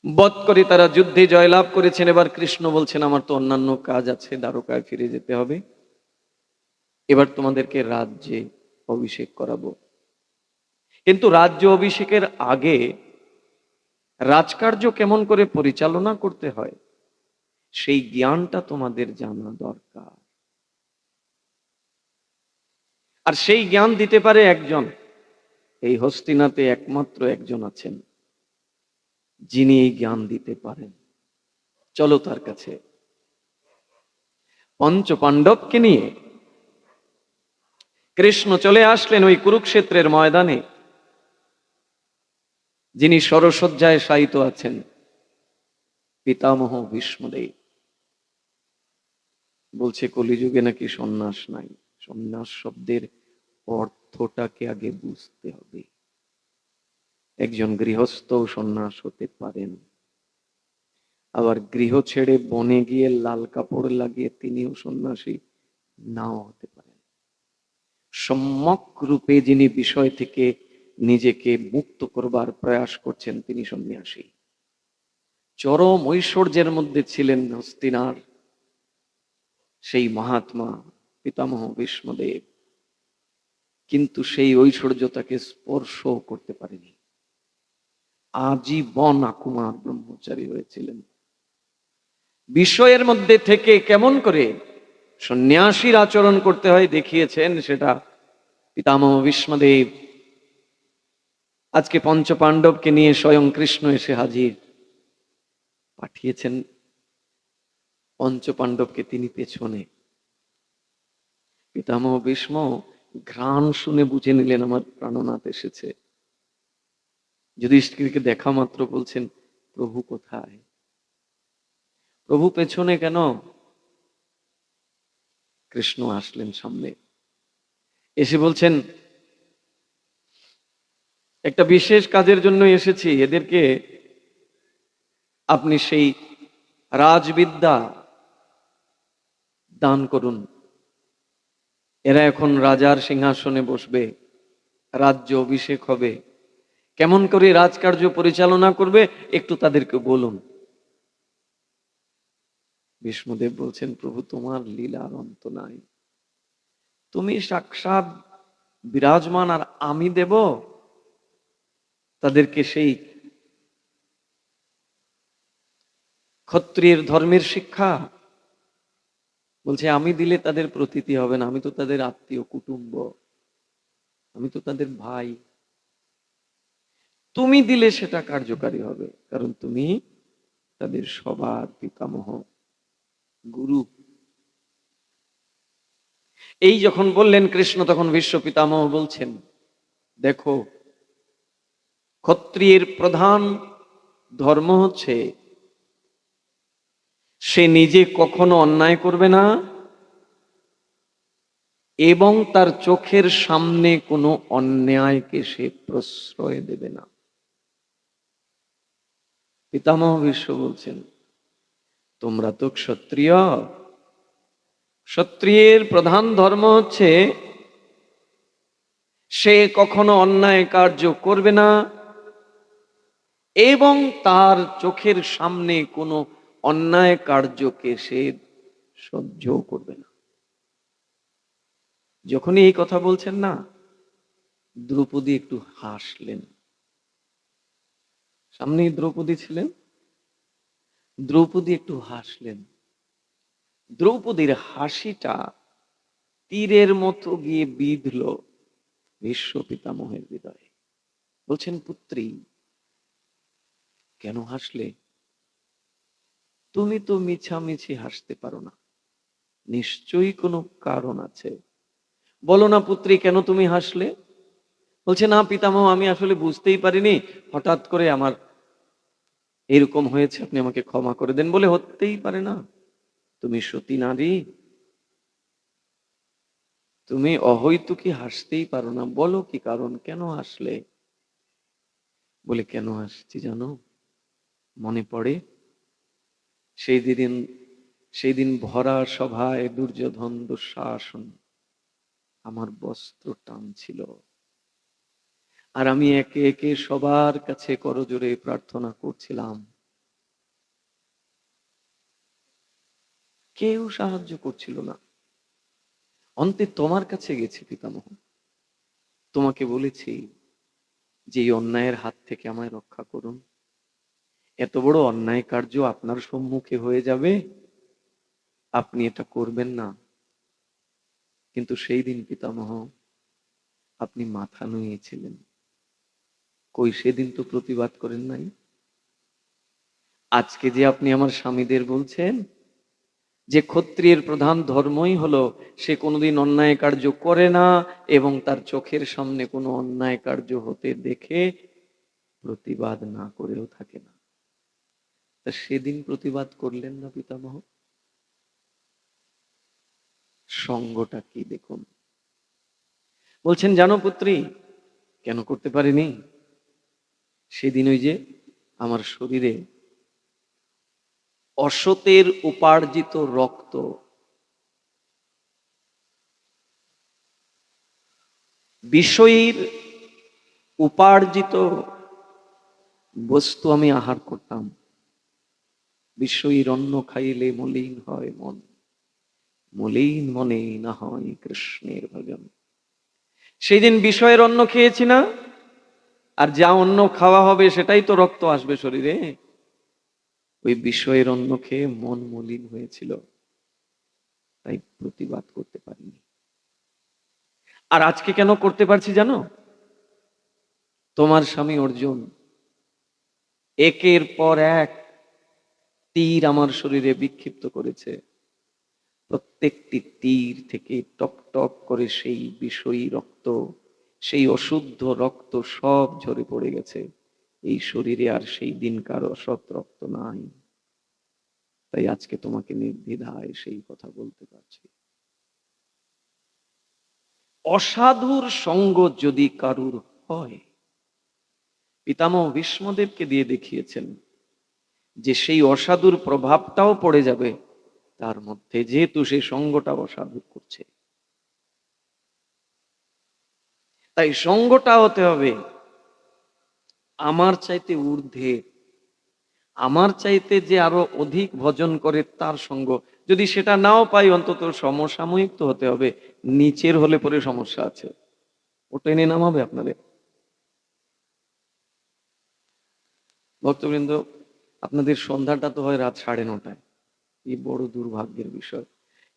বধ করে তারা যুদ্ধে জয়লাভ করেছেন। এবার কৃষ্ণ বলছেন, আমার তো অন্যান্য কাজ আছে, দ্বারকায় ফিরে যেতে হবে, এবার তোমাদেরকে রাজ্যে অভিষেক করাবো। কিন্তু রাজ্য অভিষেকের আগে রাজকার্য কেমন করে পরিচালনা করতে হয়, সেই জ্ঞানটা তোমাদের জানা দরকার। আর সেই জ্ঞান দিতে পারে একজন, এই হস্তিনাতে একমাত্র একজন আছেন যিনি এই জ্ঞান দিতে পারেন। চলো তার কাছে। পঞ্চপাণ্ডবকে নিয়ে কৃষ্ণ চলে আসলেন ওই কুরুক্ষেত্রের ময়দানে। যিনি সরসজ্জায় শায়িত আছেন, পিতামহ ভীষ্মদেব। বলছে কলিযুগে নাকি সন্ন্যাস নাই। সন্ন্যাস শব্দের অর্থটাকে আগে বুঝতে হবে। একজন গৃহস্থ সন্ন্যাস হতে পারেন, আবার গৃহ ছেড়ে বনে গিয়ে লাল কাপড় লাগিয়ে তিনিও সন্ন্যাসী নাও হতে পারেন। সম্যক রূপে যিনি বিষয় থেকে নিজেকে মুক্ত করবার প্রয়াস করছেন তিনি সন্ন্যাসী। চরম ঐশ্বর্যের মধ্যে ছিলেন হস্তিনার সেই মহাত্মা পিতামহ ভীষ্মদেব, কিন্তু সেই ঐশ্বর্য তাকে স্পর্শ করতে পারেনি। আজীবন আকুমার ব্রহ্মচারী হয়েছিলেন। বিষয়ের মধ্যে থেকে কেমন করে সন্ন্যাসীর আচরণ করতে হয় দেখিয়েছেন, সেটা পিতামহ ভীষ্মদেব। আজকে পঞ্চপাণ্ডবকে নিয়ে স্বয়ং কৃষ্ণ এসে হাজির, পাঠিয়েছেন পঞ্চপাণ্ডবকে তিনি পেছনে। পিতামহ ভীষ্ম ঘ্রাণ শুনে বুঝে নিলেন আমার প্রাণনাথ এসেছে। যুধিষ্ঠিরকে দেখা মাত্র বলছেন, প্রভু কোথায়? প্রভু পেছনে কেন? কৃষ্ণ আসলেন সামনে, এসে বলছেন, একটা বিশেষ কাজের জন্য এসেছি, এদেরকে আপনি সেই রাজবিদ্যা দান করুন। এরা এখন রাজার সিংহাসনে বসবে, রাজ্য অভিষেক হবে, কেমন করে রাজকার্য পরিচালনা করবে একটু তাদেরকে বলুন। ভীষ্মদেব বলছেন, প্রভু তোমার লীলার অন্ত নাই, তুমি সাক্ষাৎ বিরাজমান আর আমি দেব তাদেরকে সেই ক্ষত্রিয়ের ধর্মের শিক্ষা? বলছে, আমি দিলে তাদের প্রতীতি হবে না, আমি তো তাদের আত্মীয় কুটুম্ব, আমি তো তাদের ভাই। তুমি দিলে সেটা কার্যকারী হবে, কারণ তুমি তাদের সবার পিতামহ, গুরু। এই যখন বললেন কৃষ্ণ, তখন বিশ্ব পিতামহ বলছেন, দেখো, ক্ষত্রিয়ের প্রধান ধর্ম হচ্ছে সে নিজে কখনো অন্যায় করবে না এবং তার চোখের সামনে কোনো অন্যায়কে সে প্রশ্রয় দেবে না। পিতামহ ভীষ্ম বলছেন, তোমরা তো ক্ষত্রিয়, ক্ষত্রিয়ের প্রধান ধর্ম হচ্ছে সে কখনো অন্যায় কার্য করবে না এবং তার চোখের সামনে কোনো অন্যায় কার্যকে সে সহ্য করবে না। যখনই এই কথা বলছেন না, দ্রৌপদী একটু হাসলেন। সামনেই দ্রৌপদী ছিলেন, দ্রৌপদী একটু হাসলেন। দ্রৌপদীর হাসিটা তীরের মতো গিয়ে বিঁধল ভীষ্ম পিতামহের হৃদয়ে। বলছেন, পুত্রী, কেন হাসলে? তুমি তো মিছামিছি হাসতে পারো না, নিশ্চয়ই কোনো কারণ আছে। বলো না পুত্রী, কেন তুমি হাসলে? বলছে, না পিতামহ, আমি আসলে বুঝতেই পারিনি, হঠাৎ করে আমার এরকম হয়েছে, আপনি আমাকে ক্ষমা করে দেন। বলে, হতেই পারে না, তুমি সতী নারী, তুমি অহৈতুকী হাসতেই পারো না। বলো কি কারণ, কেন হাসলে? বলে, কেন হাসছি জানো? মনে পড়ে সেই দিন ভরা সভায় দুর্যোধন দুঃশাসন আমার বস্ত্র টানছিল, আর আমি একে একে সবার কাছে করজোড়ে প্রার্থনা করছিলাম, কেউ সাহায্য করছিল না। অন্তে তোমার কাছে গেছি পিতামহ, তোমাকে বলেছি যে এই অন্যায়ের হাত থেকে আমায় রক্ষা করুন। এত বড় অন্যায় কার্য আপনার সম্মুখে হয়ে যাবে, আপনি এটা করবেন না। কিন্তু সেই দিন পিতামহ আপনি মাথা নুইয়েছিলেন, কই সেদিন তো প্রতিবাদ করেন নাই। আজকে যে আপনি আমার স্বামীদের বলছেন যে ক্ষত্রিয়ের প্রধান ধর্মই হলো সে কোনোদিন অন্যায় কার্য করে না এবং তার চোখের সামনে কোনো অন্যায় কার্য হতে দেখে প্রতিবাদ না করেও থাকে না, তা সেদিন প্রতিবাদ করলেন না পিতামহ? সঙ্গটা কি দেখুন। বলছেন, জানো পুত্রী, কেন করতে পারিনি? সেদিন ওই যে আমার শরীরে অসতের উপার্জিত রক্ত বিষয়ীর উপার্জিত বস্তু আমি আহার করতাম। বিষয়ীর অন্ন খাইলে মলিন হয় মন, মলিন মনে না হয় কৃষ্ণের ভজন। সেই দিন বিষয়ের অন্ন খেয়েছি না, আর যা অন্ন খাওয়া হবে সেটাই তো রক্ত আসবে শরীরে। ওই বিষয়ের অন্ন খেয়ে মন মলিন হয়েছিল, তাই প্রতিবাদ করতে পারিনি। আর আজকে কেন করতে পারছি জানো? তোমার স্বামী অর্জুন একের পর এক তীর আমার শরীরে বিক্ষিপ্ত করেছে। প্রত্যেকটি তীর থেকে টক টক করে সেই বিষয়ী রক্ত, সেই অশুদ্ধ রক্ত সব ঝরে পড়ে গেছে। এই শরীরে আর সেই দিনকার অসৎ রক্ত নাই। তাই আজকে তোমাকে নির্দ্বিধায় সেই কথা বলতে পারছি। অসাধুর সঙ্গ যদি কারুর হয়, পিতামহ ভীষ্মদেবকে দিয়ে দেখিয়েছেন যে সেই অসাধুর প্রভাবটাও পড়ে যাবে তার মধ্যে, যেহেতু সেই সঙ্গটা অসাধু করছে। তাই সঙ্গটা হতে হবে আমার চাইতে ঊর্ধ্বে, আমার চাইতে যে আরো অধিক ভজন করে তার সঙ্গ। যদি সেটা নাও পাই, অন্তত সমসাময়িক তো হতে হবে। নিচের হলে পরে সমস্যা আছে, ও টেনে নামাবে আপনাদের। ভক্তবৃন্দ, আপনাদের সন্ধ্যাটা তো হয় রাত 9:30। এই বড় দুর্ভাগ্যের বিষয়।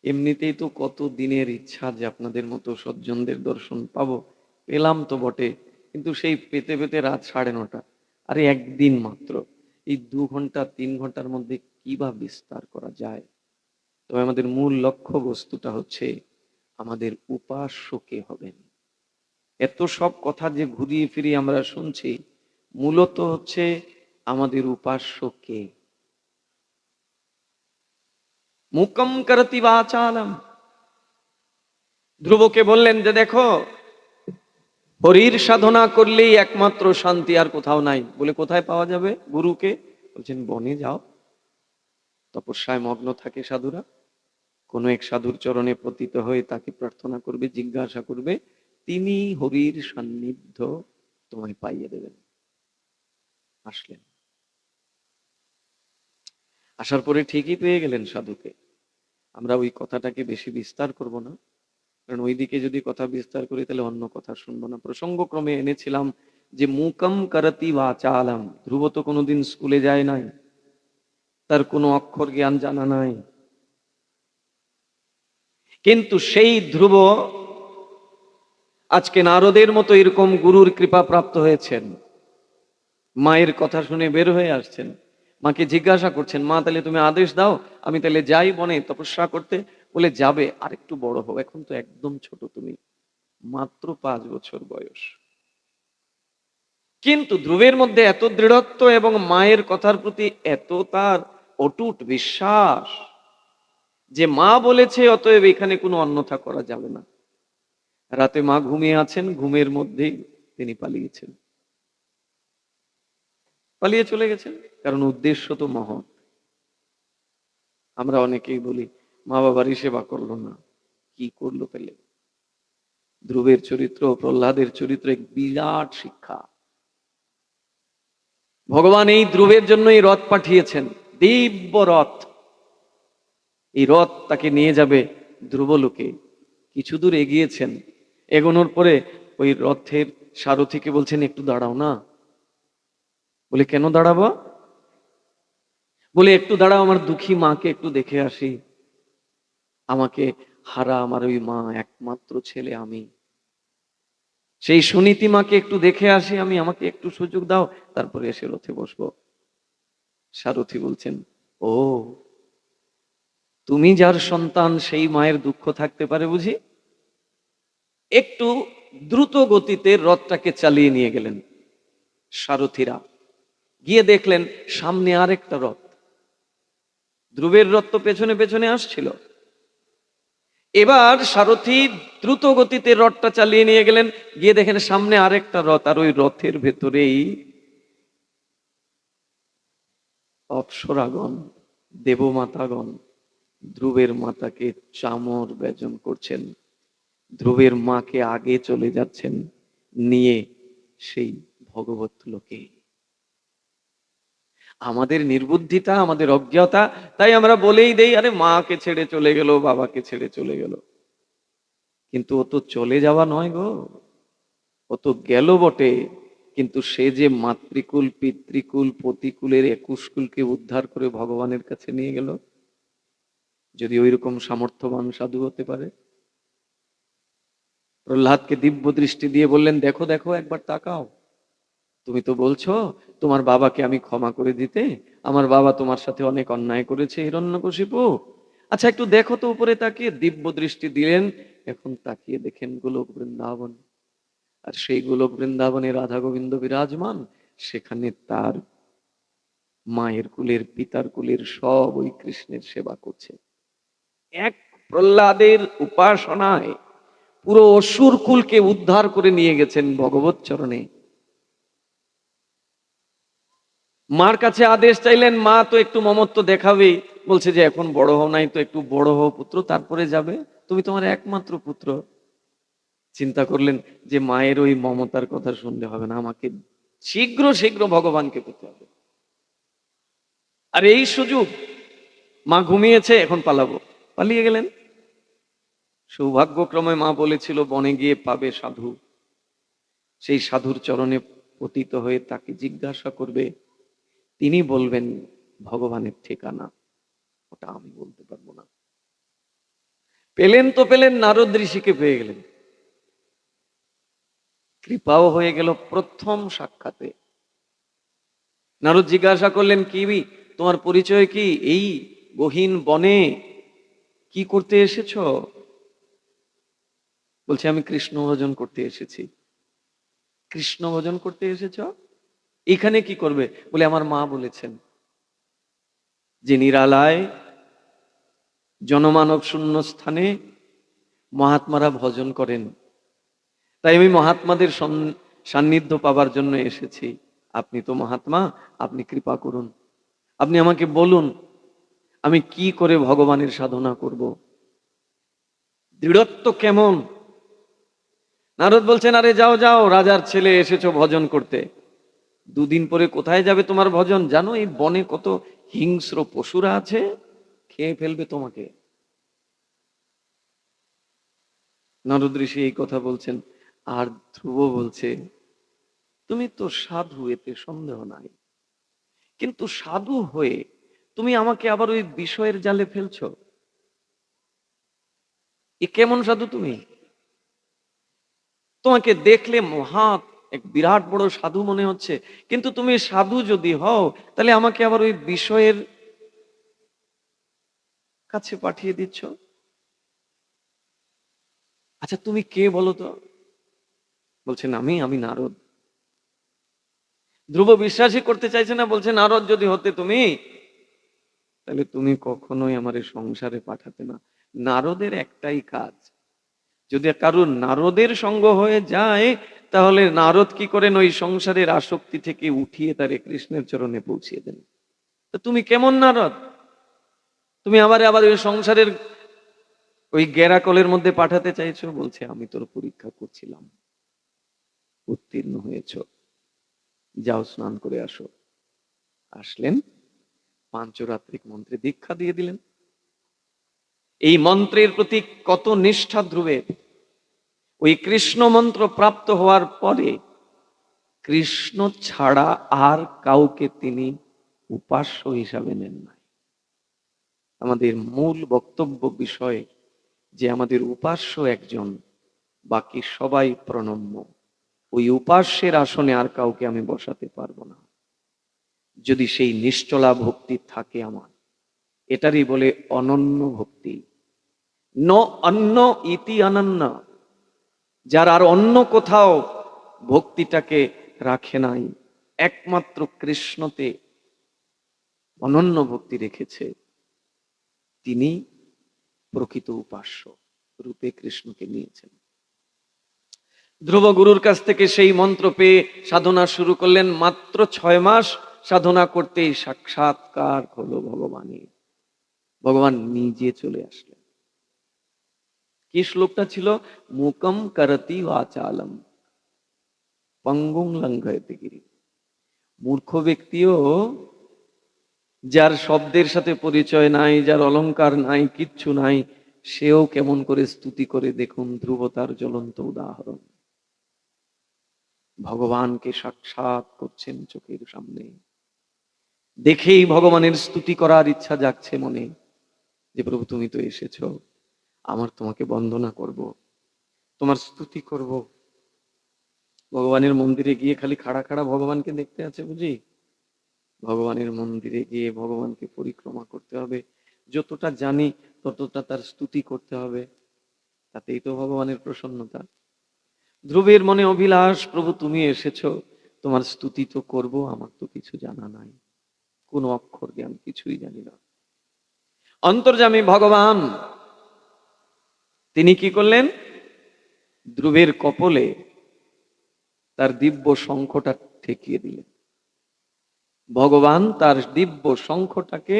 এমনিতেই তো কত দিনের ইচ্ছা যে আপনাদের মতো সজ্জনদের দর্শন পাবো, পেলাম তো বটে, কিন্তু সেই পেতে পেতে রাত 9:30। আরে একদিন মাত্র, এই 2 ঘন্টা 3 ঘন্টার মধ্যে কি বা বিস্তার করা যায়? তবে আমাদের মূল লক্ষ্য বস্তুটা হচ্ছে আমাদের উপাস্য কে হবেন। এত সব কথা যে ঘুরিয়ে ফিরিয়ে আমরা শুনছি, মূলত হচ্ছে আমাদের উপাস্য কে। মুকম করতি বাচালম। ধ্রুবকে বললেন যে দেখো, হরির সাধনা করলেই একমাত্র শান্তি, আর কোথাও নাই। বলে কোথায় পাওয়া যাবে গুরুকে? বলছেন বনে যাও, তপস্যায় মগ্ন থাকে সাধুরা। কোন এক সাধুর চরণে পতিত হয়ে তাকে প্রার্থনা করবে, জিজ্ঞাসা করবে, তিনি হরির সান্নিধ্য তোমায় পাইয়ে দেবেন। আসলেন, আসার পরে ঠিকই পেয়ে গেলেন সাধুকে। আমরা ওই কথাটাকে বেশি বিস্তার করব না, কারণ ওইদিকে যদি কথা বিস্তার করি তাহলে অন্য কথা শুনবো না। প্রসঙ্গক্রমে এনেছিলাম যে মুকম করতি বাচালম। ধ্রুব তো কোনোদিন স্কুলে যায় নাই, তার কোনো অক্ষর জ্ঞান জানা নাই, কিন্তু সেই ধ্রুব আজকে নারদের মতো এরকম গুরুর কৃপা প্রাপ্ত হয়েছেন। মায়ের কথা শুনে বের হয়ে আসছেন, মাকে জিজ্ঞাসা করছেন, মা তাহলে তুমি আদেশ দাও, আমি তাহলে যাই বনে তপস্যা করতে। বলে যাবে, আর একটু বড় হও, এখন তো একদম ছোট তুমি, মাত্র 5 বছর বয়স। কিন্তু ধ্রুবের মধ্যে এত দৃঢ়ত্ব এবং মায়ের কথার প্রতি এত তার অটুট বিশ্বাস যে মা বলেছে অতএব এখানে কোনো অন্যথা করা যাবে না। রাতে মা ঘুমিয়ে আছেন, ঘুমের মধ্যেই তিনি পালিয়েছেন, পালিয়ে চলে গেছেন, কারণ উদ্দেশ্য তো মহৎ। আমরা অনেকেই বলি মা বাবারই সেবা করলো না, কি করলো তাহলে? ধ্রুবের চরিত্র, প্রহ্লাদের চরিত্র এক বিরাট শিক্ষা। ভগবান এই ধ্রুবের জন্যই রথ পাঠিয়েছেন, দিব্য রথ। এই রথ তাকে নিয়ে যাবে ধ্রুবলোকে। কিছু দূর এগিয়েছেন, এগোনোর পরে ওই রথের সারথীকে বলছেন একটু দাঁড়াও না। বলে কেন দাঁড়াবো? বলে একটু দাঁড়াও, আমার দুঃখী মাকে একটু দেখে আসি। আমাকে হারা আমার ওই মা, একমাত্র ছেলে আমি, সেই সুনীতি মাকে একটু দেখে আসি আমি, আমাকে একটু সুযোগ দাও, তারপরে এসে রথে বসবো। সারথী বলছেন, ও, তুমি যার সন্তান সেই মায়ের দুঃখ থাকতে পারে বুঝি? একটু দ্রুত গতিতে রথটাকে চালিয়ে নিয়ে গেলেন সারথীরা। গিয়ে দেখলেন সামনে আরেকটা রথ। ধ্রুবের রথ তো পেছনে পেছনে আসছিল। এবার সারথী দ্রুত গতিতে রথটা চালিয়ে নিয়ে গেলেন, গিয়ে দেখেন সামনে আরেকটা রথ, আর ওই রথের ভেতরেই অপ্সরাগণ, দেবমাতাগণ ধ্রুবের মাতাকে চামর ব্যজন করছেন। ধ্রুবের মাকে আগে চলে যাচ্ছেন নিয়ে সেই ভগবত লোকে। আমাদের নির্বুদ্ধিতা, আমাদের অজ্ঞতা, তাই আমরা বলেই দেই, আরে মাকে ছেড়ে চলে গেল, বাবাকে ছেড়ে চলে গেল। কিন্তু ও তো চলে যাওয়া নয় গো, ও তো গেল বটে, কিন্তু সে যে মাতৃকুল, পিতৃকুল, পতিকুলের 21 কুলকে উদ্ধার করে ভগবানের কাছে নিয়ে গেল, যদি ওইরকম সামর্থ্যবান সাধু হতে পারে। প্রহ্লাদকে দিব্য দৃষ্টি দিয়ে বললেন, দেখো দেখো, একবার তাকাও, তুমি তো বলছো তোমার বাবাকে আমি ক্ষমা করে দিতে, আমার বাবা তোমার সাথে অনেক অন্যায় করেছে হিরণ্যকশিপু, আচ্ছা একটু দেখো তো উপরে তাকিয়ে। দিব্য দৃষ্টি দিলেন, এখন তাকিয়ে দেখেন গোলক বৃন্দাবন, আর সেই গোলক বৃন্দাবনে রাধা গোবিন্দ বিরাজমান, সেখানে তার মায়ের কুলের, পিতার কুলের সব ওই কৃষ্ণের সেবা করছে। এক প্রহ্লাদের উপাসনায় পুরো অসুর কুলকে উদ্ধার করে নিয়ে গেছেন ভগবত চরণে। মার কাছে আদেশ চাইলেন, মা তো একটু মমত্ব দেখাবেই, বলছে যে এখন বড় হও নাই তো, একটু বড় হও পুত্র, তারপরে যাবে, তুমি তোমার একমাত্র পুত্র। চিন্তা করলেন যে মায়ের ওই মমতার কথা শুনলে হবে না, আমাকে শীঘ্র শীঘ্র ভগবানকে পেতে হবে। আর এই সুযোগ, মা ঘুমিয়েছে, এখন পালাবো, পালিয়ে গেলেন। সৌভাগ্যক্রমে মা বলেছিল বনে গিয়ে পাবে সাধু, সেই সাধুর চরণে পতিত হয়ে তাকে জিজ্ঞাসা করবে, তিনি বলবেন ভগবানের ঠিকানা, ওটা আমি বলতে পারবো না। পেলেন তো পেলেন, নারদ ঋষিকে পেয়ে গেলেন, কৃপাও হয়ে গেল প্রথম সাক্ষাতে। নারদ জিজ্ঞাসা করলেন, কি তোমার পরিচয় কি, এই গহীন বনে কি করতে এসেছো? বলছে আমি কৃষ্ণ ভজন করতে এসেছি। কৃষ্ণ ভজন করতে এসেছ, এখানে কি করবে? বলে আমার মা বলেছেন যে নিরালায় জনমানব শূন্য স্থানে মহাত্মারা ভজন করেন, তাই আমি মহাত্মাদের সান্নিধ্য পাবার জন্য এসেছি। আপনি তো মহাত্মা, আপনি কৃপা করুন, আপনি আমাকে বলুন আমি কি করে ভগবানের সাধনা করব। দৃঢ়ত্ব কেমন? নারদ বলছেন, আরে যাও যাও, রাজার ছেলে এসেছো ভজন করতে, দুদিন পরে কোথায় যাবে তোমার ভজন? জানো এই বনে কত হিংস্র পশুরা আছে, খেয়ে ফেলবে তোমাকে। নারদ ঋষি এই কথা বলছেন, আর ধ্রুব বলছে, তুমি তো সাধু, এতে সন্দেহ নাই, কিন্তু সাধু হয়ে তুমি আমাকে আবার ওই বিষয়ের জালে ফেলছো, এ কেমন সাধু তুমি? তোমাকে দেখলে মহা এক বিরাট বড় সাধু মনে হচ্ছে, কিন্তু তুমি সাধু যদি হও তাহলে আমাকে আবার ওই বিষয়ের কাছে পাঠিয়ে দিচ্ছ। আচ্ছা তুমি কে বলো তো? বলছেন আমি আমি নারদ। ধ্রুব বিশ্বাসই করতে চাইছে না, বলছে নারদ যদি হতে তুমি, তাহলে তুমি কখনোই আমার এই সংসারে পাঠাতে না। নারদের একটাই কাজ, যদি কারুর নারদের সঙ্গ হয়ে যায়, তাহলে নারদ কি করেন, ওই সংসারের আসক্তি থেকে উঠিয়ে তারে কৃষ্ণের চরণে পৌঁছিয়ে দেন। তো তুমি কেমন নারদ, তুমি আবার আবার ওই সংসারের ওই গেরাকলের মধ্যে পাঠাতে চাইছো? বলছে আমি তোর পরীক্ষা করছিলাম, উত্তীর্ণ হয়েছ, যাও স্নান করে আসো। আসলেন, পাঞ্চরাত্রিক মন্ত্রে দীক্ষা দিয়ে দিলেন। এই মন্ত্রের প্রতি কত নিষ্ঠা ধ্রুবের! ওই কৃষ্ণ মন্ত্র প্রাপ্ত হওয়ার পরে কৃষ্ণ ছাড়া আর কাউকে তিনি উপাস্য হিসাবে নেন নাই। আমাদের মূল বক্তব্য বিষয় যে আমাদের উপাস্য একজন, বাকি সবাই প্রণম্য। ওই উপাস্যের আসনে আর কাউকে আমি বসাতে পারবো না, যদি সেই নিশ্চলা ভক্তি থাকে আমার। এটারই বলে অনন্য ভক্তি। ন অন্য ইতি অনন্য, যার আর অন্য কোথাও ভক্তিটাকে রাখে নাই, একমাত্র কৃষ্ণতে অনন্য ভক্তি রেখেছে, তিনি প্রকৃত উপাস্য রূপে কৃষ্ণকে নিয়েছেন। ধ্রুব গুরুর কাছ থেকে সেই মন্ত্র পেয়ে সাধনা শুরু করলেন। মাত্র 6 মাস সাধনা করতেই সাক্ষাৎকার হলো ভগবানের। ভগবান নিজে চলে আসলেন। কি শ্লোকটা ছিল? মুকম করতি বাচালম পঙ্গুং লঙ্ঘয়তে গিরি। মূর্খ ব্যক্তিও, যার শব্দের সাথে পরিচয় নাই, যার অলংকার নাই, কিচ্ছু নাই, সেও কেমন করে স্তুতি করে দেখুন। ধ্রুব তার জ্বলন্ত উদাহরণ। ভগবানকে সাক্ষাৎ করছেন চোখের সামনে, দেখেই ভগবানের স্তুতি করার ইচ্ছা জাগছে মনে, যে প্রভু তুমি তো এসেছো, আমার তোমাকে বন্দনা করব, তোমার স্তুতি করব। ভগবানের মন্দিরে গিয়ে খালি খাড়া খাড়া ভগবানকে দেখতে আছে বুঝি? ভগবানের মন্দিরে গিয়ে ভগবানকে পরিক্রমা করতে হবে, যতটা জানি ততটা তার স্তুতি করতে হবে, তাতেই তো ভগবানের প্রসন্নতা। ধ্রুবের মনে অভিলাষ, প্রভু তুমি এসেছো, তোমার স্তুতি তো করব, আমার তো কিছু জানা নাই, কোনো অক্ষর জ্ঞান কিছুই জানি না। অন্তর্যামী ভগবান তিনি কি করলেন? ধ্রুবের কপলে তার দিব্য শঙ্খটা ঠেকিয়ে দিলেন। ভগবান তার দিব্য শঙ্খটাকে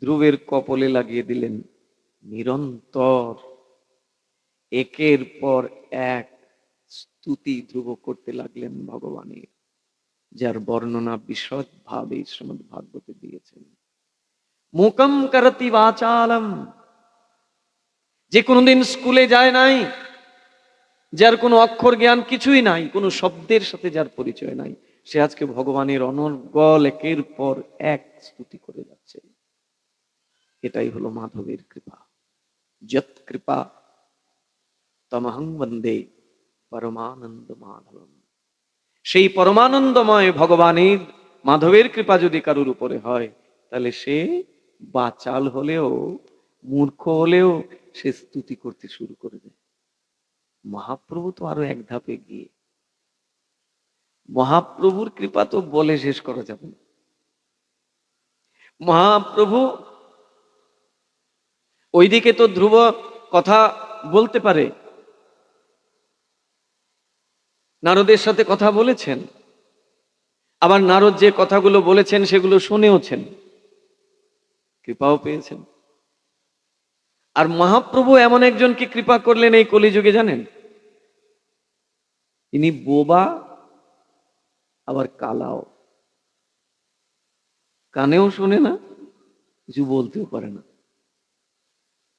ধ্রুবের কপলে লাগিয়ে দিলেন। নিরন্তর একের পর এক স্তুতি ধ্রুব করতে লাগলেন ভগবানের, যার বর্ণনা বিশদ ভাবে শ্রীমদ্ ভাগবতে দিয়েছেন। মুকম করতি বাচালম, যে কোনোদিন স্কুলে যায় নাই, যার কোনো অক্ষর জ্ঞান কিছুই নাই, কোনো শব্দের সাথে যার পরিচয় নাই, সে আজকে ভগবানের অনর্গল একের পর এক স্তুতি করে যাচ্ছে। এটাই হলো মাধবের কৃপা। যৎ কৃপা তমহং বন্দে পরমানন্দ মাধবম। সেই পরমানন্দময় ভগবানের মাধবের কৃপা যদি কারোর উপরে হয়, তাহলে সে বাচাল হলেও, মূর্খ হলেও সে স্তুতি করতে শুরু করে দেয়। মহাপ্রভু তো আরো এক ধাপে গিয়ে, মহাপ্রভুর কৃপা তো বলে শেষ করা যাবে না। মহাপ্রভু ওইদিকে তো ধ্রুব কথা বলতে পারে, নারদের সাথে কথা বলেছেন, আবার নারদ যে কথাগুলো বলেছেন সেগুলো শুনেওছেন, কৃপাও পেয়েছেন। আর মহাপ্রভু এমন একজনকে কৃপা করলেন এই কলিযুগে, জানেন? তিনি বোবা আবার কালাও, কানেও শোনে না, কিছু বলতেও পারে না।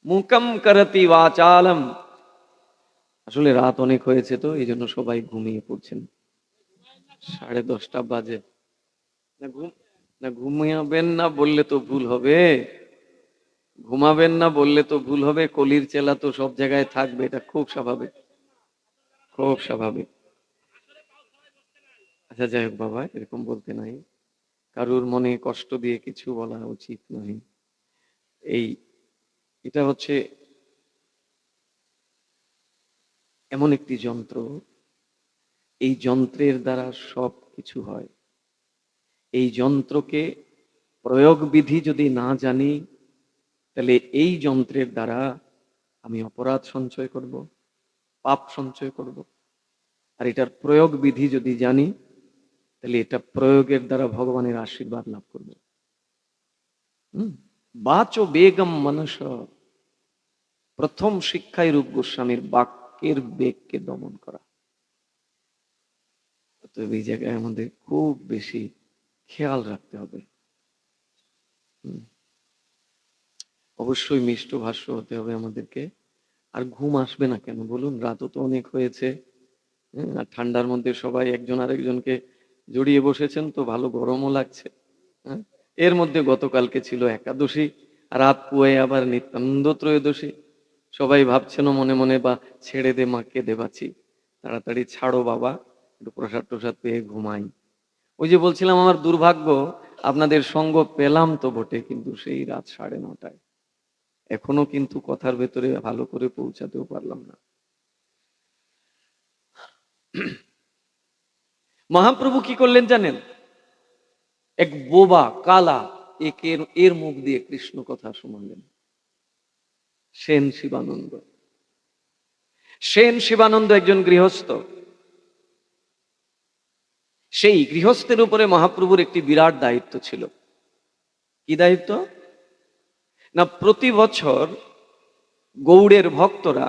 মুকম করতি বাচালম। আসলে রাত অনেক হয়েছে তো, এই জন্য সবাই ঘুমিয়ে পড়ছেন। 10:30 বাজে। না ঘুম, না ঘুমিয়াবেন না বললে তো ভুল হবে, ঘুমাবেন না বললে তো ভুল হবে। কলির চেলা তো সব জায়গায় থাকবে, এটা খুব স্বাভাবিক, খুব স্বাভাবিক। আচ্ছা যাই হোক বাবা, এরকম বলতে নাই, কারুর মনে কষ্ট দিয়ে কিছু বলা উচিত নয়। এই এটা হচ্ছে এমন একটি যন্ত্র, এই যন্ত্রের দ্বারা সব কিছু হয়। এই যন্ত্রকে প্রয়োগ বিধি যদি না জানি, তাহলে এই যন্ত্রের দ্বারা আমি অপরাধ সঞ্চয় করব, পাপ সঞ্চয় করব। আর এটার প্রয়োগ বিধি যদি জানি, তাহলে এটা প্রয়োগের দ্বারা ভগবানের আশীর্বাদ লাভ করব। বাচো বেগম মনস, প্রথম শিক্ষায় রূপ গোস্বামীর বাক্যের বেগকে দমন করা। তো এই জায়গায় আমাদের খুব বেশি খেয়াল রাখতে হবে। অবশ্যই মিষ্ট ভাষ্য হতে হবে আমাদেরকে। আর ঘুম আসবে না কেন বলুন? রাতও তো অনেক হয়েছে। আর ঠান্ডার মধ্যে সবাই একজন আরেকজনকে জড়িয়ে বসেছেন, তো ভালো গরমও লাগছে। এর মধ্যে গতকালকে ছিল একাদশী, রাত পুয়ে আবার নিত্যানন্দ ত্রয়োদশী। সবাই ভাবছেন মনে মনে, বা ছেড়ে দে মাকে দেবাছি, তাড়াতাড়ি ছাড়ো বাবা, একটু প্রসাদ টসাদ পেয়ে ঘুমাই। ওই যে বলছিলাম, আমার দুর্ভাগ্য, আপনাদের সঙ্গ পেলাম তো বটে, কিন্তু সেই রাত 9:30। এখনো কিন্তু কথার ভেতরে ভালো করে পৌঁছাতেও পারলাম না। মহাপ্রভু কি করলেন জানেন? এক বোবা কালা এর মুখ দিয়ে কৃষ্ণ কথা শুনলেন। সেন শিবানন্দ। সেন শিবানন্দ একজন গৃহস্থ। সেই গৃহস্থের উপরে মহাপ্রভুর একটি বিরাট দায়িত্ব ছিল। কি দায়িত্ব? না, প্রতি বছর গৌড়ের ভক্তরা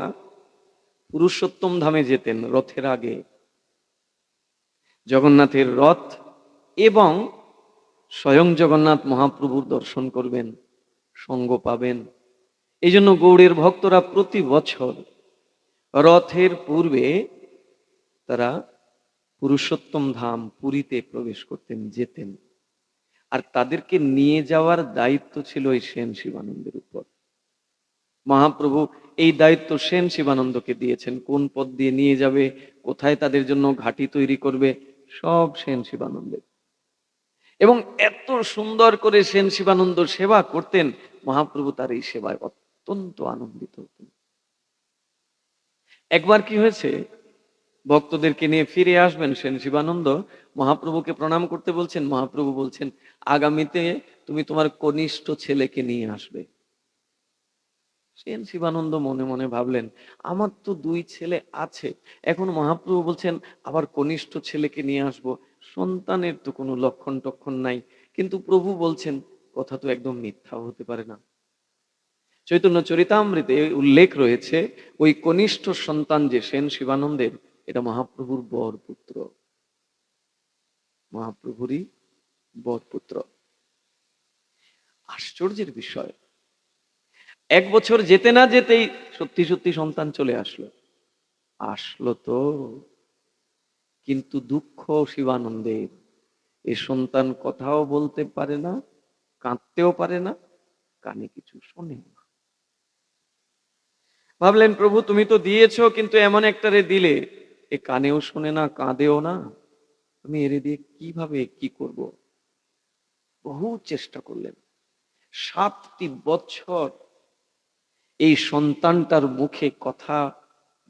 পুরুষোত্তম ধামে যেতেন রথের আগে। জগন্নাথের রথ এবং স্বয়ং জগন্নাথ মহাপ্রভুর দর্শন করবেন, সঙ্গ পাবেন। এই জন্য গৌড়ের ভক্তরা প্রতি বছর রথের পূর্বে তারা পুরুষোত্তম ধাম পুরীতে প্রবেশ করতেন, যেতেন। আর তাদেরকে নিয়ে যাওয়ার দায়িত্ব ছিল এই সেন শিবানন্দের উপর। মহাপ্রভু এই দায়িত্ব সেন শিবানন্দকে দিয়েছেন। কোন পথ দিয়ে নিয়ে যাবে, কোথায় তাদের জন্য ঘাঁটি তৈরি করবে, সব সেন শিবানন্দের। এবং এত সুন্দর করে সেন শিবানন্দ সেবা করতেন, মহাপ্রভু তার এই সেবায় অত্যন্ত আনন্দিত হতেন। একবার কি হয়েছে, ভক্তদেরকে নিয়ে ফিরে আসবেন সেন শিবানন্দ, মহাপ্রভুকে প্রণাম করতে বলছেন। মহাপ্রভু বলছেন, আগামীতে তুমি তোমার কনিষ্ঠ ছেলেকে নিয়ে আসবে। সেন শিবানন্দ মনে মনে ভাবলেন, আমার তো 2 ছেলে আছে, এখন মহাপ্রভু বলছেন আবার কনিষ্ঠ ছেলেকে নিয়ে আসবো, সন্তানের তো কোনো লক্ষণ টক্ষণ নাই, কিন্তু প্রভু বলছেন, কথা তো একদম মিথ্যাও হতে পারে না। চৈতন্য চরিতামৃতে উল্লেখ রয়েছে, ওই কনিষ্ঠ সন্তান যে সেন শিবানন্দের, এটা মহাপ্রভুর বর পুত্র, মহাপ্রভুরই বর পুত্র। আশ্চর্যের বিষয়, 1 বছর যেতে না যেতেই সত্যি সত্যি সন্তান চলে আসলো। আসলো তো, কিন্তু দুঃখ শিবানন্দের, এ সন্তান কথাও বলতে পারে না, কাঁদতেও পারে না, কানে কিছু শোনে না। ভাবলেন, প্রভু তুমি তো দিয়েছো, কিন্তু এমন একটারে দিলে, এ কানেও শোনে না, কাঁদেও না, তুমি এরে দিয়ে কিভাবে কি করব? বহু চেষ্টা করলেন। 7টি বছর এই সন্তানটার মুখে কথা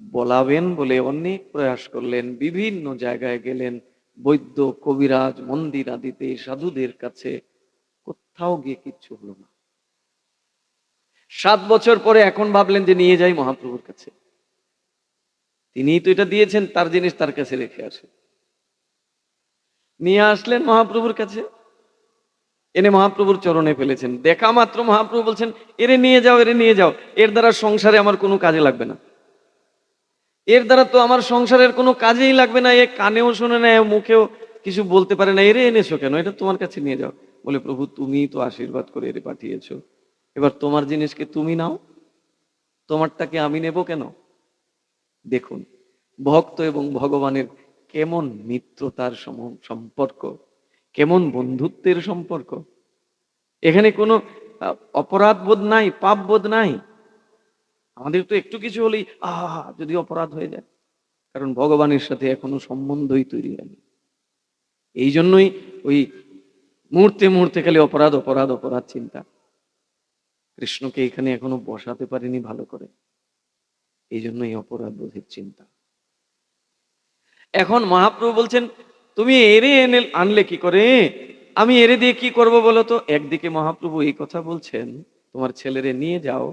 বলাবেন বলে অনেক প্রয়াস করলেন, বিভিন্ন জায়গায় গেলেন, বৈদ্য, কবিরাজ, মন্দির আদিতে, সাধুদের কাছে, কোথাও গিয়ে কিচ্ছু হলো না। 7 বছর পরে এখন ভাবলেন যে নিয়ে যাই মহাপ্রভুর কাছে, তিনিই তো এটা দিয়েছেন, তার জিনিস তার কাছে রেখে আসে। নিয়ে আসলেন মহাপ্রভুর কাছে, এনে মহাপ্রভুর চরণে ফেলেছেন। দেখা মাত্র মহাপ্রভু বলছেন, এরে নিয়ে যাও, এরে নিয়ে যাও, এর দ্বারা সংসারে আমার কোনো কাজে লাগবে না, এর দ্বারা তো আমার সংসারের কোনো কাজেই লাগবে না, এ কানেও শোনে না, মুখেও কিছু বলতে পারে না, এরে এনেছো কেন, এটা তোমার কাছে নিয়ে যাও। বলে, প্রভু তুমি তো আশীর্বাদ করে এরে পাঠিয়েছো, এবার তোমার জিনিসকে তুমি নাও, তোমারটাকে আমি নেব কেন? দেখুন, ভক্ত এবং ভগবানের কেমন মিত্রতার সম্পর্ক, কেমন বন্ধুত্বের সম্পর্ক। এখানে কোনো অপরাধ বোধ নাই, পাপ বোধ নাই। আমাদের তো একটু কিছু হলেই যদি অপরাধ হয়ে যায়, কারণ ভগবানের সাথে এখনো সম্বন্ধই তৈরি হয়নি। এই জন্যই ওই মুহূর্তে মুহূর্তে খালি অপরাধ অপরাধ অপরাধ চিন্তা। কৃষ্ণকে এখানে এখনো বসাতে পারিনি ভালো করে, এই জন্যই অপরাধ বোধের চিন্তা। এখন মহাপ্রভু বলছেন, তুমি এরে এনে আনলে কি করে, আমি এরে দিয়ে কি করব বলো তো? একদিকে মহাপ্রভু এই কথা বলছেন, তোমার ছেলেরে নিয়ে যাও,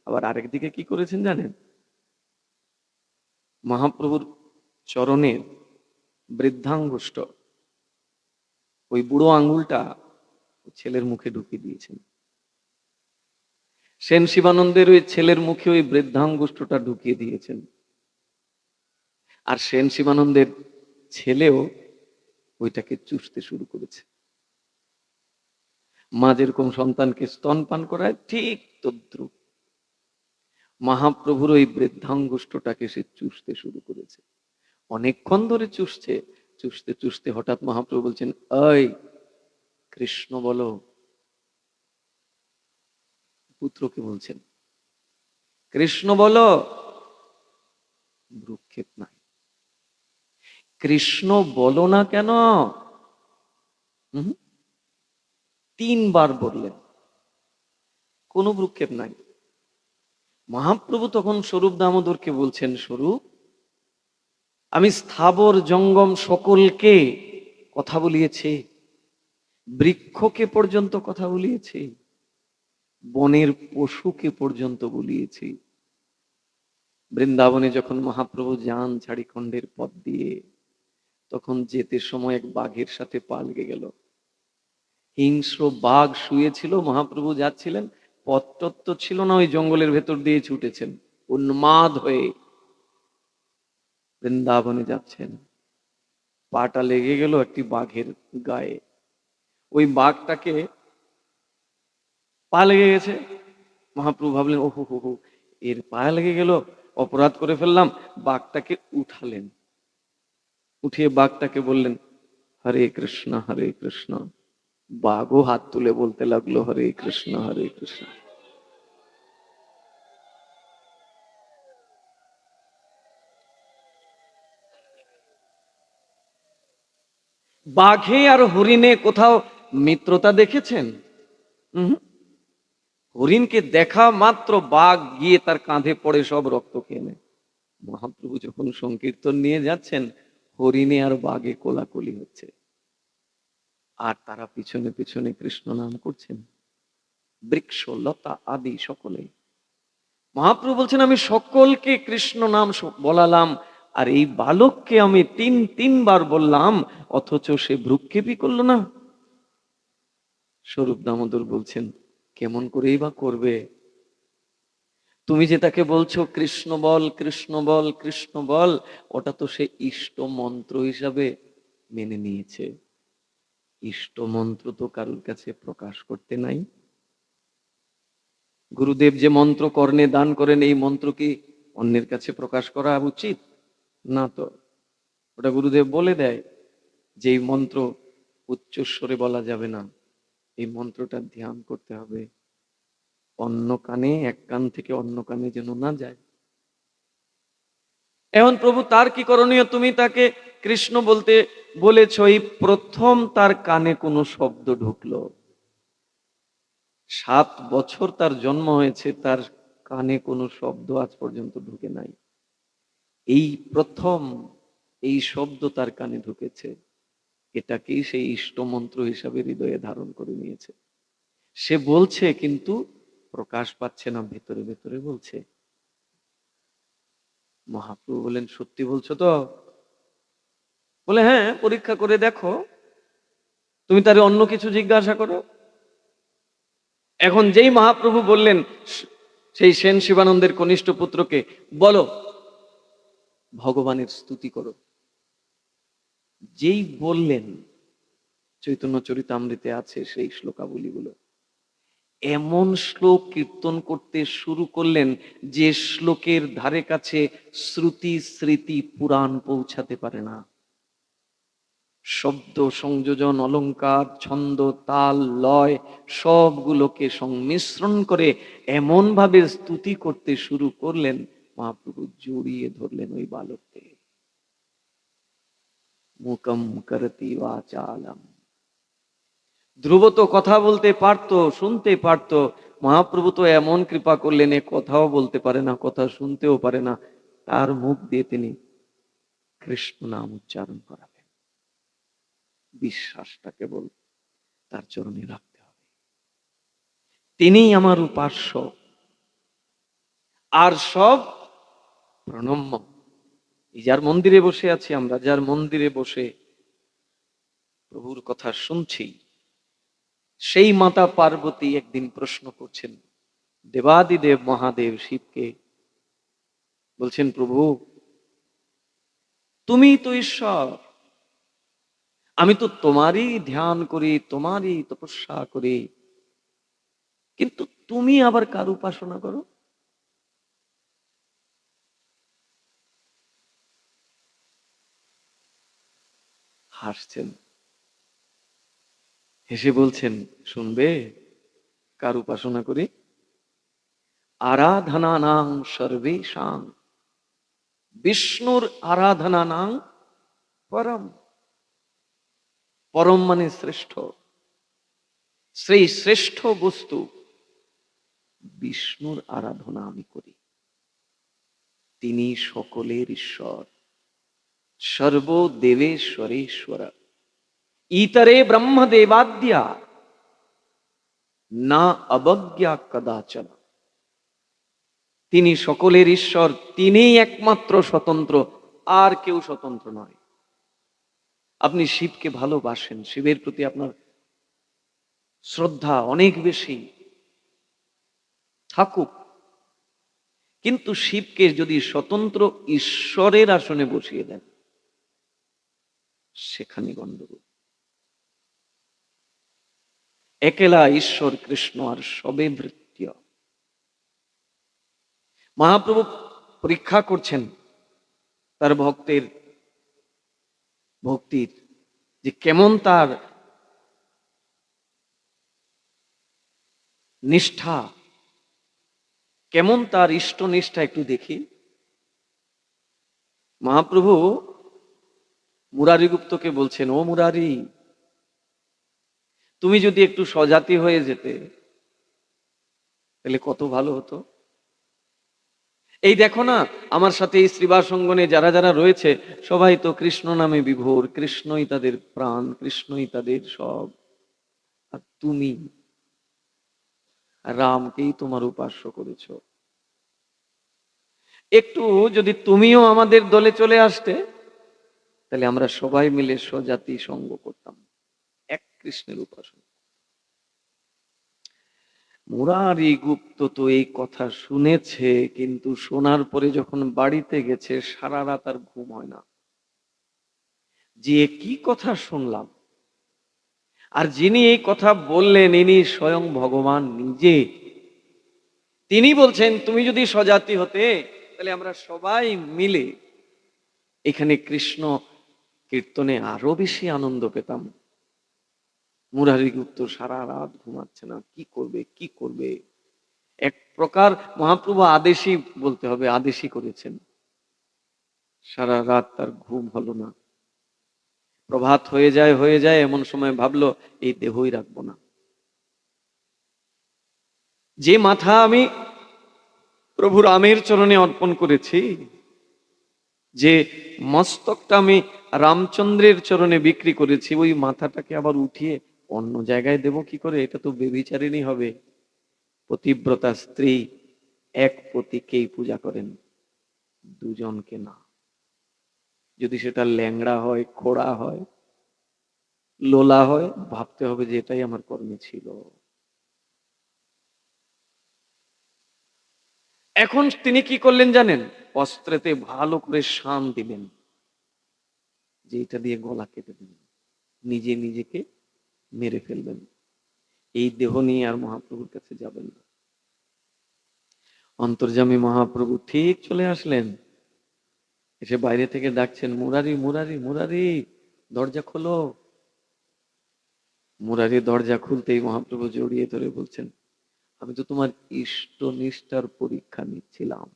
আবার আরেকদিকে কি করেছেন জানেন? মহাপ্রভুর চরণের বৃদ্ধাঙ্গুষ্ঠ, ওই বুড়ো আঙ্গুলটা ছেলের মুখে ঢুকিয়ে দিয়েছেন। সেন শিবানন্দের ওই ছেলের মুখে ওই বৃদ্ধাঙ্গুষ্ঠটা ঢুকিয়ে দিয়েছেন। আর সেন শিবানন্দের ছেলেও ওইটাকে চুষতে শুরু করেছে। মা যেরকম সন্তানকে স্তনপান করায়, ঠিক তদ্রুপ মহাপ্রভুর ওই বৃদ্ধাঙ্গুষ্ঠটাকে সে চুষতে শুরু করেছে। অনেকক্ষণ ধরে চুষছে, চুষতে চুষতে হঠাৎ মহাপ্রভু বলছেন, এই কৃষ্ণ বলো। পুত্রকে বলছেন, কৃষ্ণ বলো। ভ্রুক্ষেপ নাই। কৃষ্ণ বলো না কেন? 3 বার বললেন, কোনো ভ্রুক্ষেপ নাই। মহাপ্রভু তখন স্বরূপ দামোদরকে বলছেন, স্বরূপ, আমি স্থাবর জঙ্গম সকলকে কথা বলিয়েছি, বৃক্ষকে পর্যন্ত কথা বলিয়েছি, বনের পশুকে পর্যন্ত বলিয়েছি। বৃন্দাবনে যখন মহাপ্রভু যান ঝাড়িখণ্ডের পথ দিয়ে, তখন যেতে সময় এক বাঘের সাথে পাল্টে গেল। হিংস্র বাঘ শুয়েছিল, মহাপ্রভু যাচ্ছিলেন, পথটত্ত ছিল না, ওই জঙ্গলের ভেতর দিয়ে ছুটেছেন উন্মাদ হয়ে, বৃন্দাবনে যাচ্ছেন। পাটা লেগে গেল একটি বাঘের গায়ে। ওই বাঘটাকে পা লেগে গেছে। মহাপ্রভু ভাবলেন, ওহো হো হো, এর পা লেগে গেল, অপরাধ করে ফেললাম। বাঘটাকে উঠালেন, উঠিয়ে বাঘটাকে বললেন, হরে কৃষ্ণ হরে কৃষ্ণ। বাঘও হাত তুলে বলতে লাগলো, হরে কৃষ্ণ হরে কৃষ্ণ। বাঘে আর হরিণে কোথাও মিত্রতা দেখেছেন? উহুম। হরিণকে দেখা মাত্র বাঘ গিয়ে তার কাঁধে পড়ে সব রক্ত খেয়ে নেয়। মহাপ্রভু যখন সংকীর্তন নিয়ে যাচ্ছেন, হরিণে আর বাঘে কোলাকুলি হচ্ছে, আর তারা পিছনে পিছনে কৃষ্ণ নাম করছেন। বৃক্ষ লতা আদি সকলে। মহাপ্রভু বলছেন, আমি সকলকে কৃষ্ণ নাম বলালাম, আর এই বালককে আমি তিনবার বললাম, অথচ সে ভ্রুক্ষেপই করলো না। স্বরূপ দামোদর বলছেন, কেমন করেই বা করবে? তুমি যে তাকে বলছো কৃষ্ণ বল কৃষ্ণ বল কৃষ্ণ বল, ওটা তো সে ইষ্ট মন্ত্র হিসাবে মেনে নিয়েছে। ইষ্ট মন্ত্র তো কারোর কাছে প্রকাশ করতে নাই। গুরুদেব যে মন্ত্র কর্ণে দান করেন, এই মন্ত্র কি অন্যের কাছে প্রকাশ করা উচিত না? তো ওটা গুরুদেব বলে দেয় যে এই মন্ত্র উচ্চস্বরে বলা যাবে না, এই মন্ত্রটা ধ্যান করতে হবে অন্য কানে, এক কান থেকে অন্য কানে যেন না যায়। এখন প্রভু তার কি করণীয়? তুমি তাকে কৃষ্ণ বলতে বলেছ, এই প্রথম তার কানে কোনো শব্দ ঢুকলো। 7 বছর তার জন্ম হয়েছে, তার কানে কোনো শব্দ আজ পর্যন্ত ঢুকে নাই। এই প্রথম এই শব্দ তার কানে ঢুকেছে, এটাকেই সেই ইষ্ট মন্ত্র হিসাবে হৃদয়ে ধারণ করে নিয়েছে। সে বলছে কিন্তু প্রকাশ পাচ্ছে না, ভেতরে ভেতরে বলছে। মহাপ্রভু বলেন, সত্যি বলছো তো? বলে, হ্যাঁ, পরীক্ষা করে দেখো, তুমি তারে অন্য কিছু জিজ্ঞাসা করো। এখন যেই মহাপ্রভু বললেন সেই সেন শিবানন্দের কনিষ্ঠ পুত্রকে, বলো ভগবানের স্তুতি করো, যেই বললেন, চৈতন্য চরিতামৃতে আছে সেই শ্লোকাবলীগুলো, এমন শ্লোক কীর্তন করতে শুরু করলেন যে শ্লোকের ধারে কাছে শ্রুতি স্মৃতি পুরাণ পৌঁছাতে পারে না। শব্দ সংযোজন, অলংকার, ছন্দ, তাল, লয় সবগুলোকে সংমিশ্রণ করে এমন ভাবে স্তুতি করতে শুরু করলেন, মহাপ্রভু জড়িয়ে ধরলেন ওই বালককে। মুকম করতি বাচালম। ধ্রুব তো কথা বলতে পারতো, শুনতে পারতো, মহাপ্রভু তো এমন কৃপা করলেন, এ কথাও বলতে পারে না, কথা শুনতেও পারে না, তার মুখ দিয়ে তিনি কৃষ্ণ নাম উচ্চারণ করাবেন। বিশ্বাসটা কেবল তার চরণে রাখতে হবে। তিনিই আমার উপাস্য, আর সব প্রণম্য। এই যার মন্দিরে বসে আছি আমরা, যার মন্দিরে বসে প্রভুর কথা শুনছি, সেই মাতা পার্বতী একদিন প্রশ্ন করছেন দেবাদিদেব মহাদেব শিবকে, বলছেন, প্রভু তুমি তো ঈশ্বর, আমি তো তোমারই ধ্যান করি, তোমারই তপস্যা করি, কিন্তু তুমি আবার কার উপাসনা করো? হাসছেন, হেসে বলছেন, শুনবে কার উপাসনা করি? আরাধনা নাং সর্বেশাং, বিষ্ণুর আরাধনা নাং পরম। পরম মানে শ্রেষ্ঠ, সেই শ্রেষ্ঠ বস্তু বিষ্ণুর আরাধনা আমি করি। তিনি সকলের ঈশ্বর, সর্বদেবেশ্বরেশ্বর, ইতরে ব্রহ্মদেবাদ্যা না অবজ্ঞা কদাচন। তিনি সকলের ঈশ্বর, তিনিই একমাত্র স্বতন্ত্র, আর কেউ স্বতন্ত্র নয়। আপনি শিবকে ভালোবাসেন, শিবের প্রতি আপনার শ্রদ্ধা অনেক বেশি, থাকুক, কিন্তু শিবকে যদি স্বতন্ত্র ঈশ্বরের আসনে বসিয়ে দেন, সেখানে গন্ডগোল। একেলা ঈশ্বর কৃষ্ণ আর সবে ভৃত্য। মহাপ্রভু পরীক্ষা করছেন তার ভক্তের ভক্তির, যে কেমন তার নিষ্ঠা, কেমন তার ইষ্ট নিষ্ঠা একটু দেখি। মহাপ্রভু মুরারি গুপ্তকে বলছেন, ও মুরারি, তুমি যদি একটু স্বজাতি হয়ে যেতে তাহলে কত ভালো হতো। এই দেখো না, আমার সাথে এই শ্রীবাস অঙ্গনে যারা যারা রয়েছে সবাই তো কৃষ্ণ নামে বিভোর, কৃষ্ণই তাদের প্রাণ, কৃষ্ণই তাদের সব, আর তুমি রামকেই তোমার উপাস্য করেছ। একটু যদি তুমিও আমাদের দলে চলে আসতে, তাহলে আমরা সবাই মিলে স্বজাতি সঙ্গ করতাম, এক কৃষ্ণের উপাসনা। মুরারি গুপ্ত তো এই কথা শুনেছে, কিন্তু শোনার পরে যখন বাড়িতে গেছে সারা রাত আর ঘুম হয় না, যে কি কথা শুনলাম। আর যিনি এই কথা বললেন ইনি স্বয়ং ভগবান নিজে। তিনি বলছেন, তুমি যদি স্বজাতি হতে তাহলে আমরা সবাই মিলে এখানে কৃষ্ণ কীর্তনে আরো বেশি আনন্দ পেতাম। মুরারি গুপ্ত সারা রাত ঘুমাচ্ছে না, কি করবে কি করবে। এক প্রকার মহাপ্রভু আদেশই বলতে হবে, আদেশই করেছেন। সারা রাত তার ঘুম হলো না। প্রভাত হয়ে যায় এমন সময় ভাবলো এই দেহই রাখবো না। যে মাথা আমি প্রভু রামের চরণে অর্পণ করেছি, যে মস্তকটা আমি রামচন্দ্রের চরণে বিক্রি করেছি, ওই মাথাটাকে আবার উঠিয়ে অন্য জায়গায় দেব কি করে? এটা তো বেবিচারিণী হবে। পতিব্রতা স্ত্রী এক পতিকেই পূজা করেন, দুজনকে না। যদি সেটা ল্যাংড়া হয়, খোড়া হয়, লোলা হয়, ভাবতে হবে যে এটাই আমার কর্মে ছিল। এখন তিনি কি করলেন জানেন? অস্ত্রেতে ভালো করে শান দিলেন, যে এটা দিয়ে গলা কেটে দিলেন, নিজে নিজেকে মেরে ফেলবেন। এই দেহ নিয়ে আর মহাপ্রভুর কাছে যাবেন না। অন্তর্যামী মহাপ্রভু ঠিক চলে আসলেন, এসে বাইরে থেকে ডাকছেন, মুরারি মুরারি মুরারি, দরজা খোলো। মুরারি দরজা খুলতেই মহাপ্রভু জড়িয়ে ধরে বলছেন, আমি তো তোমার ইষ্ট নিষ্ঠার পরীক্ষা নিচ্ছিলাম,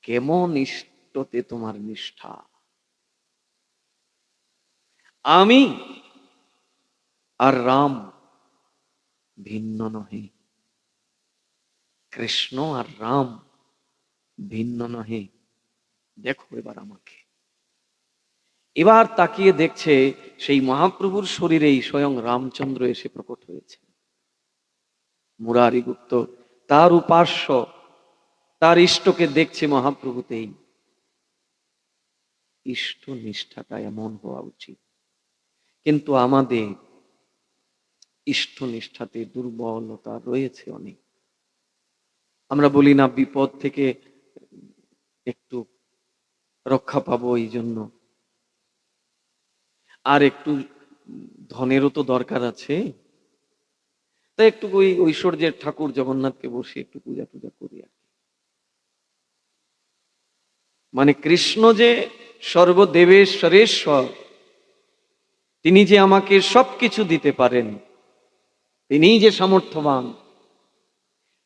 কেমন ইষ্টতে তোমার নিষ্ঠা। আমি আর রাম ভিন্ন নহে, কৃষ্ণ আর রাম ভিন্ন নহে। দেখো এবার আমাকে। এবার তাকিয়ে দেখছে সেই মহাপ্রভুর শরীরেই স্বয়ং রামচন্দ্র এসে প্রকট হয়েছে। মুরারি গুপ্ত তার উপাস্য, তার ইষ্টকে দেখছে মহাপ্রভুতেই। ইষ্ট নিষ্ঠাটা এমন হওয়া উচিত, কিন্তু আমাদের ইষ্ট নিষ্ঠাতে দুর্বলতা রয়েছে অনেক। আমরা বলি না, বিপদ থেকে একটু রক্ষা পাবো এই জন্য, আর একটু ধনেরও তো দরকার আছে, তাই একটু ওই ঐশ্বর্যের ঠাকুর জগন্নাথকে বসে একটু পূজা টুজা করি আর কি। মানে কৃষ্ণ যে সর্বদেবেশ্বরেশ্বর, তিনি যে আমাকে সবকিছু দিতে পারেন, তিনিই যে সামর্থ্যবান,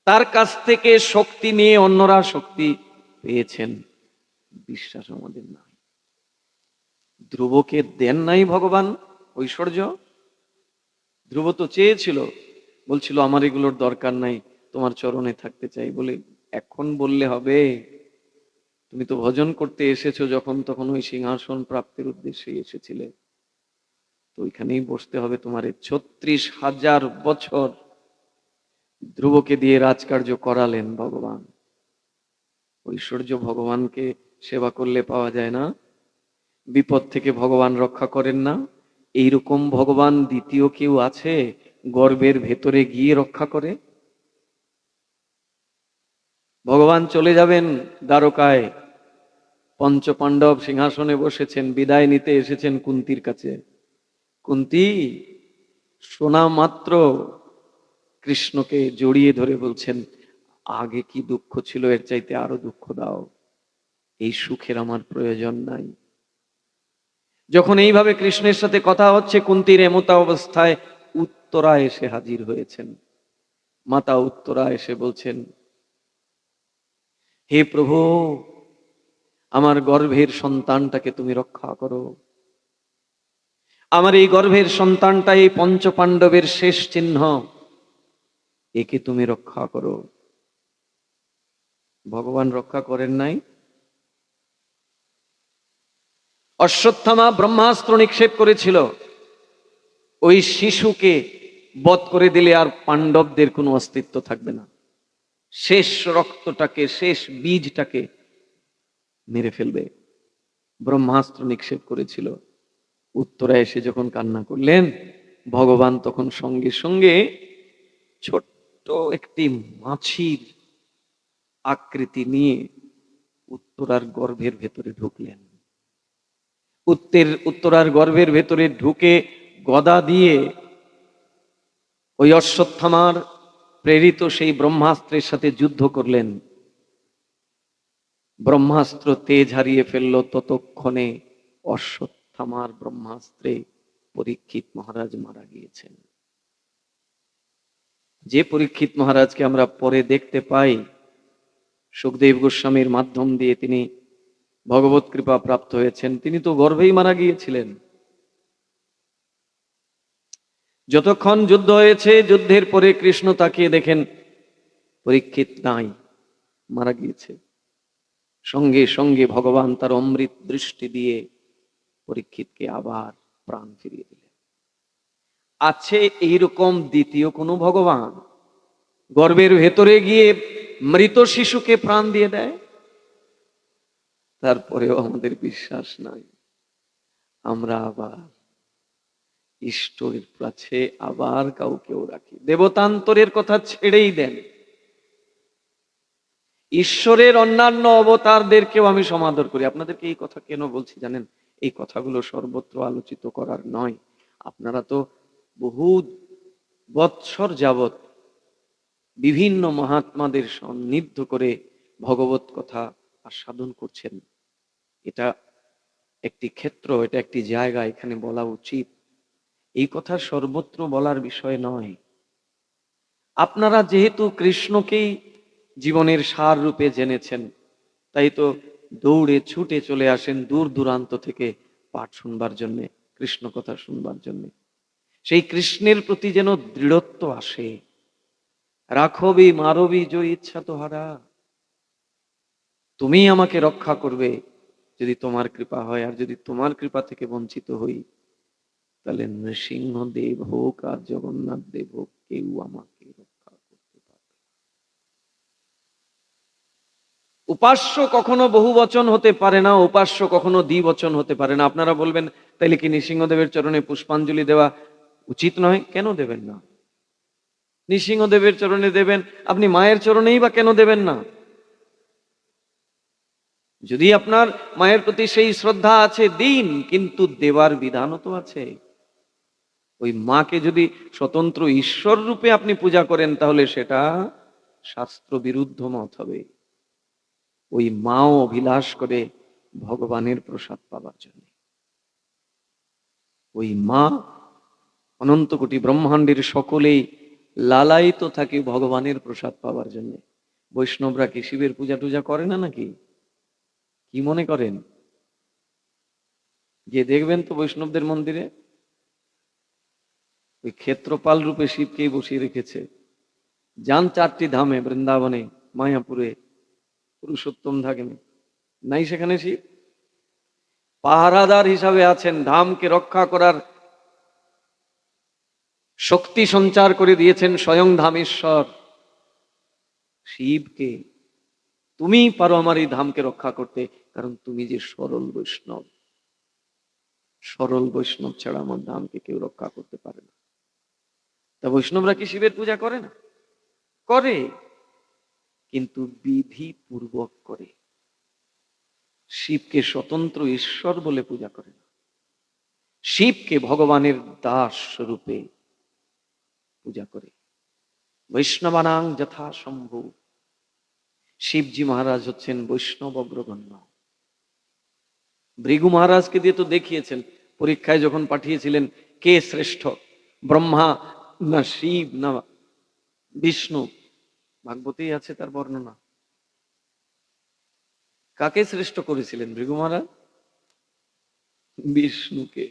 তার কাছ থেকে শক্তি নিয়ে অন্যরা শক্তি পেয়েছেন, বিশ্বাস আমাদের নাই। ধ্রুবকে দেন নাই ভগবান ঐশ্বর্য। ধ্রুব তো চেয়েছিল, বলছিল আমার এগুলোর দরকার নাই, তোমার চরণে থাকতে চাই বলে। এখন বললে হবে? তুমি তো ভজন করতে এসেছো, যখন তখন ওই সিংহাসন প্রাপ্তির উদ্দেশ্যে এসেছিলে, তো ওইখানেই বসতে হবে তোমার। ৩৬,০০০ বছর ধ্রুবকে দিয়ে রাজকার্য করালেন ভগবান। ঐশ্বর্য ভগবানকে সেবা করলে পাওয়া যায় না, বিপদ থেকে ভগবান রক্ষা করেন না। এইরকম ভগবান দ্বিতীয় কেউ আছে গর্বের ভেতরে গিয়ে রক্ষা করে? ভগবান চলে যাবেন দ্বারকায়, পঞ্চপাণ্ডব সিংহাসনে বসেছেন, বিদায় নিতে এসেছেন কুন্তির কাছে। কুন্তি শোনা মাত্র কৃষ্ণকে জড়িয়ে ধরে বলছেন, আগে কি দুঃখ ছিল, এর চাইতে আরো দুঃখ দাও, এই সুখের আমার প্রয়োজন নাই। যখন এইভাবে কৃষ্ণের সাথে কথা হচ্ছে, কুন্তির এমতা অবস্থায় উত্তরা এসে হাজির হয়েছেন। মাতা উত্তরা এসে বলছেন, হে প্রভু, আমার গর্ভের সন্তানটাকে তুমি রক্ষা করো। আমার এই গর্ভের সন্তানটা এই পঞ্চপাণ্ডবের শেষ চিহ্ন, একে তুমি রক্ষা করো। ভগবান রক্ষা করেন নাই। অশ্বত্থামা ব্রহ্মাস্ত্র নিক্ষেপ করেছিল, ওই শিশুকে বধ করে দিলে আর পাণ্ডবদের কোনো অস্তিত্ব থাকবে না। শেষ রক্তটাকে, শেষ বীজটাকে মেরে ফেলবে, ব্রহ্মাস্ত্র নিক্ষেপ করেছিল। উত্তরা এসে যখন কান্না করলেন, ভগবান তখন সঙ্গে সঙ্গে ছোট্ট একটি মাছির আকৃতি নিয়ে উত্তরার গর্ভের ভেতরে ঢুকলেন। উত্তরার গর্ভের ভেতরে ঢুকে গদা দিয়ে ওই অশ্বত্থামার প্রেরিত সেই ব্রহ্মাস্ত্রের সাথে যুদ্ধ করলেন। ব্রহ্মাস্ত্র তেজ হারিয়ে ফেলল, ততক্ষণে অশ্বত্থামার ব্রহ্মাস্ত্রে পরীক্ষিত মহারাজ মারা গিয়েছেন। যে পরীক্ষিত মহারাজকে আমরা পরে দেখতে পাই, সুখদেব গোস্বামীর মাধ্যম দিয়ে তিনি ভগবত কৃপা প্রাপ্ত হয়েছেন, তিনি তো গর্ভেই মারা গিয়েছিলেন। যতক্ষণ যুদ্ধ হয়েছে, যুদ্ধের পরে কৃষ্ণ তাকিয়ে দেখেন পরীক্ষিত নাই, মারা গিয়েছে। সঙ্গে সঙ্গে ভগবান তার অমৃত দৃষ্টি দিয়ে পরীক্ষিতকে আবার প্রাণ ফিরিয়ে দিলেন। আছে এইরকম দ্বিতীয় কোন ভগবান গর্ভের ভেতরে গিয়ে মৃত শিশুকে প্রাণ দিয়ে দেয়? তারপরেও আমাদের বিশ্বাস নাই। আমরা আবার ঈশ্বরের কাছে আবার কাউকেও রাখি। দেবতান্তরের কথা ছেড়েই দেন, ঈশ্বরের অন্যান্য অবতারদেরকেও আমি সমাদর করি। আপনাদেরকে এই কথা কেন বলছি জানেন? এই কথাগুলো সর্বত্র আলোচিত করার নয়। আপনারা তো বহু বৎসর যাবৎ বিভিন্ন মহাত্মাদের সন্নিধ্য করে ভগবত কথা আস্বাদন করছেন। এটা একটি ক্ষেত্র, এটা একটি জায়গা, এখানে বলা উচিত। এই কথা সর্বত্র বলার বিষয় নয়। আপনারা যেহেতু কৃষ্ণকেই জীবনের সার রূপে জেনেছেন, তাই তো দৌড়ে ছুটে চলে আসেন দূর দূরান্ত থেকে পাঠ শুনবার জন্যে, কৃষ্ণ কথা শুনবার জন্যে। সেই কৃষ্ণের প্রতি যেন দৃঢ়ত্ব আসে। রাখবি মারবি জয় ইচ্ছা তো হারা, তুমি আমাকে রক্ষা করবে যদি তোমার কৃপা হয়, আর যদি তোমার কৃপা থেকে বঞ্চিত হই, তাহলে নৃসিংহ দেব হোক আর জগন্নাথ দেব হোক, কেউ আমাকে রক্ষা করতে পারবে না। উপাস্য কখনো বহু বচন হতে পারে না, উপাস্য কখনো দ্বিবচন হতে পারে না। আপনারা বলবেন, তাইলে কি নৃসিংহদেবের চরণে পুষ্পাঞ্জলি দেওয়া উচিত নয়? কেন দেবেন না? নৃসিংহদেবের চরণে দেবেন, আপনি মায়ের চরণেই বা কেন দেবেন না? যদি আপনার মায়ের প্রতি সেই শ্রদ্ধা আছে দিন, কিন্তু দেওয়ার বিধানও তো আছে। ওই মাকে যদি স্বতন্ত্র ঈশ্বর রূপে আপনি পূজা করেন, তাহলে সেটা শাস্ত্র বিরুদ্ধ মত হবে। ওই মাও অভিলাষ করে ভগবানের প্রসাদ পাবার জন্য। ওই মা অনন্ত কোটি ব্রহ্মাণ্ডের সকলেই লালায়িত থাকে ভগবানের প্রসাদ পাবার জন্য। বৈষ্ণবরা কি শিবের পূজা টুজা করে না নাকি? কি মনে করেন? গিয়ে দেখবেন তো বৈষ্ণবদের মন্দিরে ওই ক্ষেত্রপাল রূপে শিবকেই বসিয়ে রেখেছে। যান 4টি ধামে, বৃন্দাবনে, মায়াপুরে, পুরুষোত্তম ধামে, নাই সেখানে শিব? পাহারাদার হিসাবে আছেন, ধামকে রক্ষা করার শক্তি সঞ্চার করে দিয়েছেন স্বয়ং ধামেশ্বর শিবকে। তুমি পারো আমার এই ধামকে রক্ষা করতে, কারণ তুমি যে সরল বৈষ্ণব। সরল বৈষ্ণব ছাড়া আমার ধামকে কেউ রক্ষা করতে পারে না। তা বৈষ্ণবরা কি শিবের পূজা করে না? করে, কিন্তু বিধি পূর্বক করে। শিবকে স্বতন্ত্র ঈশ্বর বলে পূজা করে না, শিবকে ভগবানের দাস রূপে পূজা করে। বৈষ্ণবানাং যথা শম্ভু, শিবজি মহারাজ হচ্ছেন বৈষ্ণব অগ্রগণ্য। ভৃগু মহারাজকে দিয়ে তো দেখিয়েছেন, পরীক্ষায় যখন পাঠিয়েছিলেন কে শ্রেষ্ঠ, ব্রহ্মা না শিব না বিষ্ণু, ভাগবতেই আছে তার বর্ণনা। কাকে শ্রেষ্ঠ করেছিলেন ভৃগু মহারাজ? বিষ্ণুকে।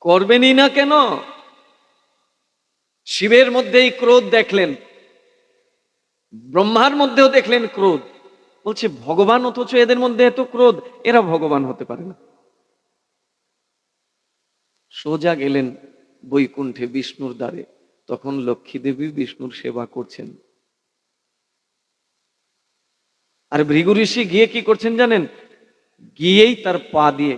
করবেনই না কেন? শিবের মধ্যেই ক্রোধ দেখলেন, ব্রহ্মার মধ্যেও দেখলেন ক্রোধ, বলছে ভগবান, অথচ এদের মধ্যে এত ক্রোধ, এরা ভগবান হতে পারে না। সোজা গেলেন বৈকুণ্ঠে বিষ্ণুর দ্বারে, তখন লক্ষ্মী দেবী বিষ্ণুর সেবা করছেন। আর ভৃগু ঋষি গিয়ে কি করছেন জানেন? গিয়েই তার পা দিয়ে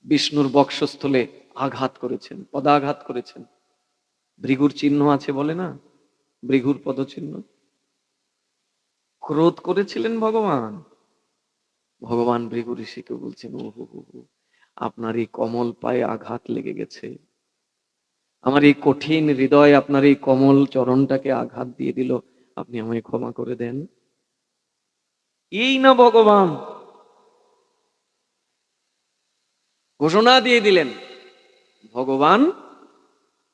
বিষ্ণুর বক্ষস্থলে আঘাত করেছেন, পদাঘাত করেছেন। ভৃগুর চিহ্ন আছে বলে না, ভৃগুর পদচিহ্ন। ক্রোধ করেছিলেন ভগবান। ভগবান ভৃগু ঋষিকে বলছেন, ও হো হো হো, আপনার এই কমল পায়ে আঘাত লেগে গেছে, আমার এই কঠিন হৃদয় আপনার এই কমল চরণটাকে আঘাত দিয়ে দিল, আপনি আমায় ক্ষমা করে দেন। এই না ভগবান, ঘোষণা দিয়ে দিলেন ভগবান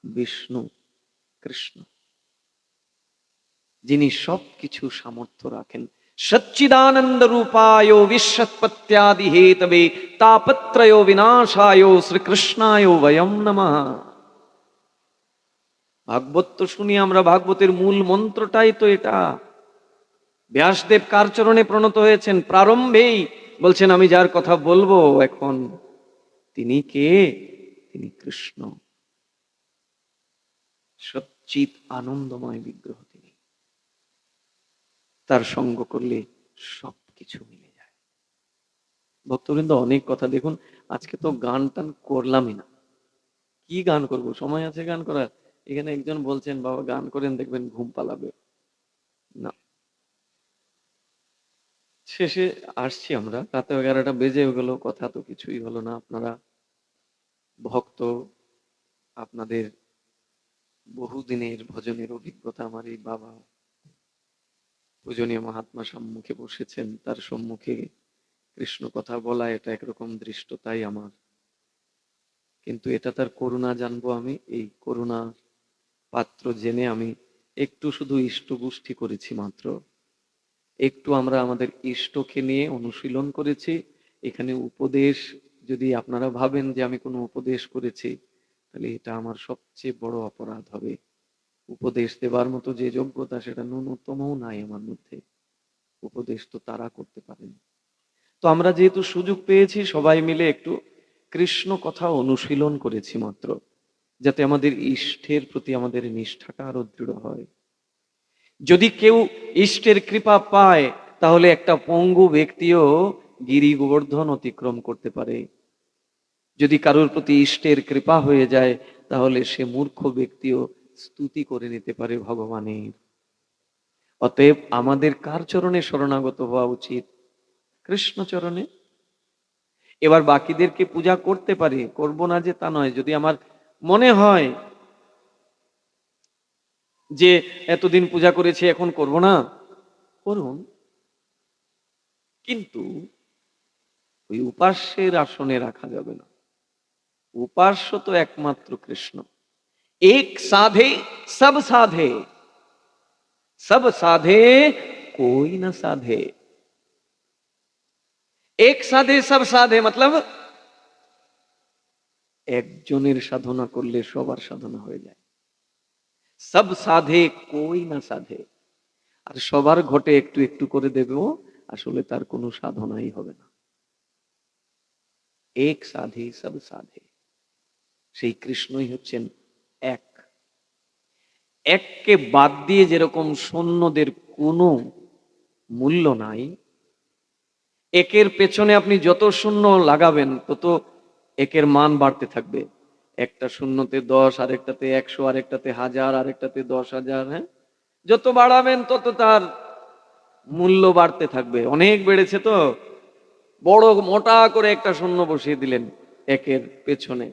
বিষ্ণু কৃষ্ণ, যিনি সবকিছু সামর্থ্য রাখেন। সচ্চিদানন্দ রূপায় বিশ্বৎপত্যাদি হেতবে তাপত্রয় বিনাশায় শ্রীকৃষ্ণায় বয়ম নমঃ। ভাগবত তো শুনি আমরা, ভাগবতের মূল মন্ত্রটাই তো এটা। ব্যাসদেব কার চরণে প্রণত হয়েছেন? প্রারম্ভেই বলছেন আমি যার কথা বলবো এখন, তিনি কে? তিনি কৃষ্ণ, সচ্চিত আনন্দময় বিগ্রহ তিনি। তার সঙ্গ করলে সবকিছু মিলে যায়। ভক্তবৃন্দ অনেক কথা, দেখুন আজকে তো গান টান করলামই না, কি গান করব, সময় আছে গান করার? এখানে একজন বলছেন বাবা গান করেন, দেখবেন ঘুম পালাবে না। শেষে আসছি আমরা, রাতে 11টা বেজে গেল, কথা তো কিছুই হলো না। আপনারা ভক্ত, আপনাদের বহুদিনের ভজনের অভিজ্ঞতা, আমার এই বাবা পূজনীয় মহাত্মা সম্মুখে বসেছেন, তার সম্মুখে কৃষ্ণ কথা বলা, এটা একরকম দৃষ্টতাই আমার। কিন্তু এটা তার করুণা জানবো আমি, এই করুণা পাত্র জেনে আমি একটু শুধু ইষ্টগোষ্ঠী করেছি মাত্র, একটু আমরা আমাদের ইষ্টকে নিয়ে অনুশীলন করেছি। এখানে উপদেশ, যদি আপনারা ভাবেন যে আমি কোনো উপদেশ করেছি, তাহলে এটা আমার সবচেয়ে বড় অপরাধ হবে। উপদেশ দেবার মতো যে যোগ্যতা, সেটা ন্যূনতমও নাই আমার মধ্যে। উপদেশ তো তারা করতে পারেন। তো আমরা যেহেতু সুযোগ পেয়েছি, সবাই মিলে একটু কৃষ্ণ কথা অনুশীলন করেছি মাত্র, যাতে আমাদের ইষ্টের প্রতি আমাদের নিষ্ঠাটা আরো দৃঢ় হয়। যদি কেউ ইষ্টের কৃপা পায়, তাহলে একটা পঙ্গু ব্যক্তিও গিরি গোবর্ধন অতিক্রম করতে পারে। যদি কারোর প্রতি ইষ্টের কৃপা হয়ে যায়, তাহলে সে মূর্খ ব্যক্তিও স্তুতি করে নিতে পারে ভগবানের। অতএব আমাদের কার চরণে শরণাগত হওয়া উচিত? কৃষ্ণ চরণে। এবার বাকিদেরকে পূজা করতে পারি, করব না যে তা নয়। যদি আমার মনে হয় যে এতদিন পূজা করেছি এখন করব না, করুন, কিন্তু ওই উপাস্যের আসনে রাখা যাবে না। উপাস্য তো একমাত্র কৃষ্ণ। এক সাধে সব সাধে, সব সাধে कोई न साधे। এক সাধে সব সাধে মতলব একজনের সাধনা করলে সবার সাধনা হয়ে যায়। সব সাধে कोई না সাধে, আর সবার ঘটে একটু একটু করে দেবেও, আসলে তার কোনো সাধনাই হবে না। এক সাধে সব সাধে, সেই কৃষ্ণই হচ্ছেন এক। এককে বাদ দিয়ে যেরকম শূন্যদের কোনো মূল্য নাই, একের পেছনে আপনি যত শূন্য লাগাবেন তত একের মান বাড়তে থাকবে। একটা শূন্যতে 10, আরেকটাতে 100, আরেকটাতে 1000, আরেকটাতে 10,000। হ্যাঁ, যত বাড়াবেন তত তার মূল্য বাড়তে থাকবে। অনেক বেড়েছে তো, বড় মোটা করে একটা শূন্য বসিয়ে দিলেন একের পেছনে,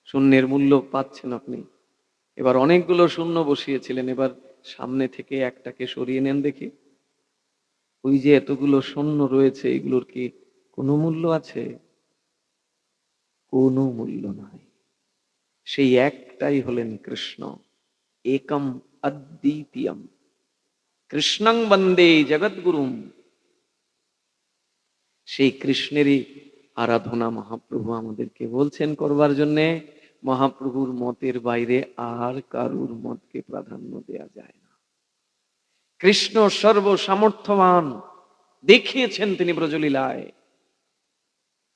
শূন্যের মূল্য পাচ্ছেন আপনি। এবার অনেকগুলো শূন্য বসিয়েছিলেন, এবার সামনে থেকে একটাকে সরিয়ে নেন দেখি। ওই যে এতগুলো শূন্য রয়েছে, এগুলোর কি কোনো মূল্য আছে? কোনো মূল্য নাই। সেই একটাই হলেন কৃষ্ণ, একম অদ্বিতীয়ম কৃষ্ণং বন্দে জগৎগুরুম। সেই কৃষ্ণেরই আরাধনা মহাপ্রভু আমাদেরকে বলছেন করবার জন্যে। মহাপ্রভুর মতের বাইরে আর কারুর মতকে প্রাধান্য দেয়া যায় না। কৃষ্ণ সর্বসামর্থ্যবান, দেখিয়েছেন তিনি ব্রজলীলায়।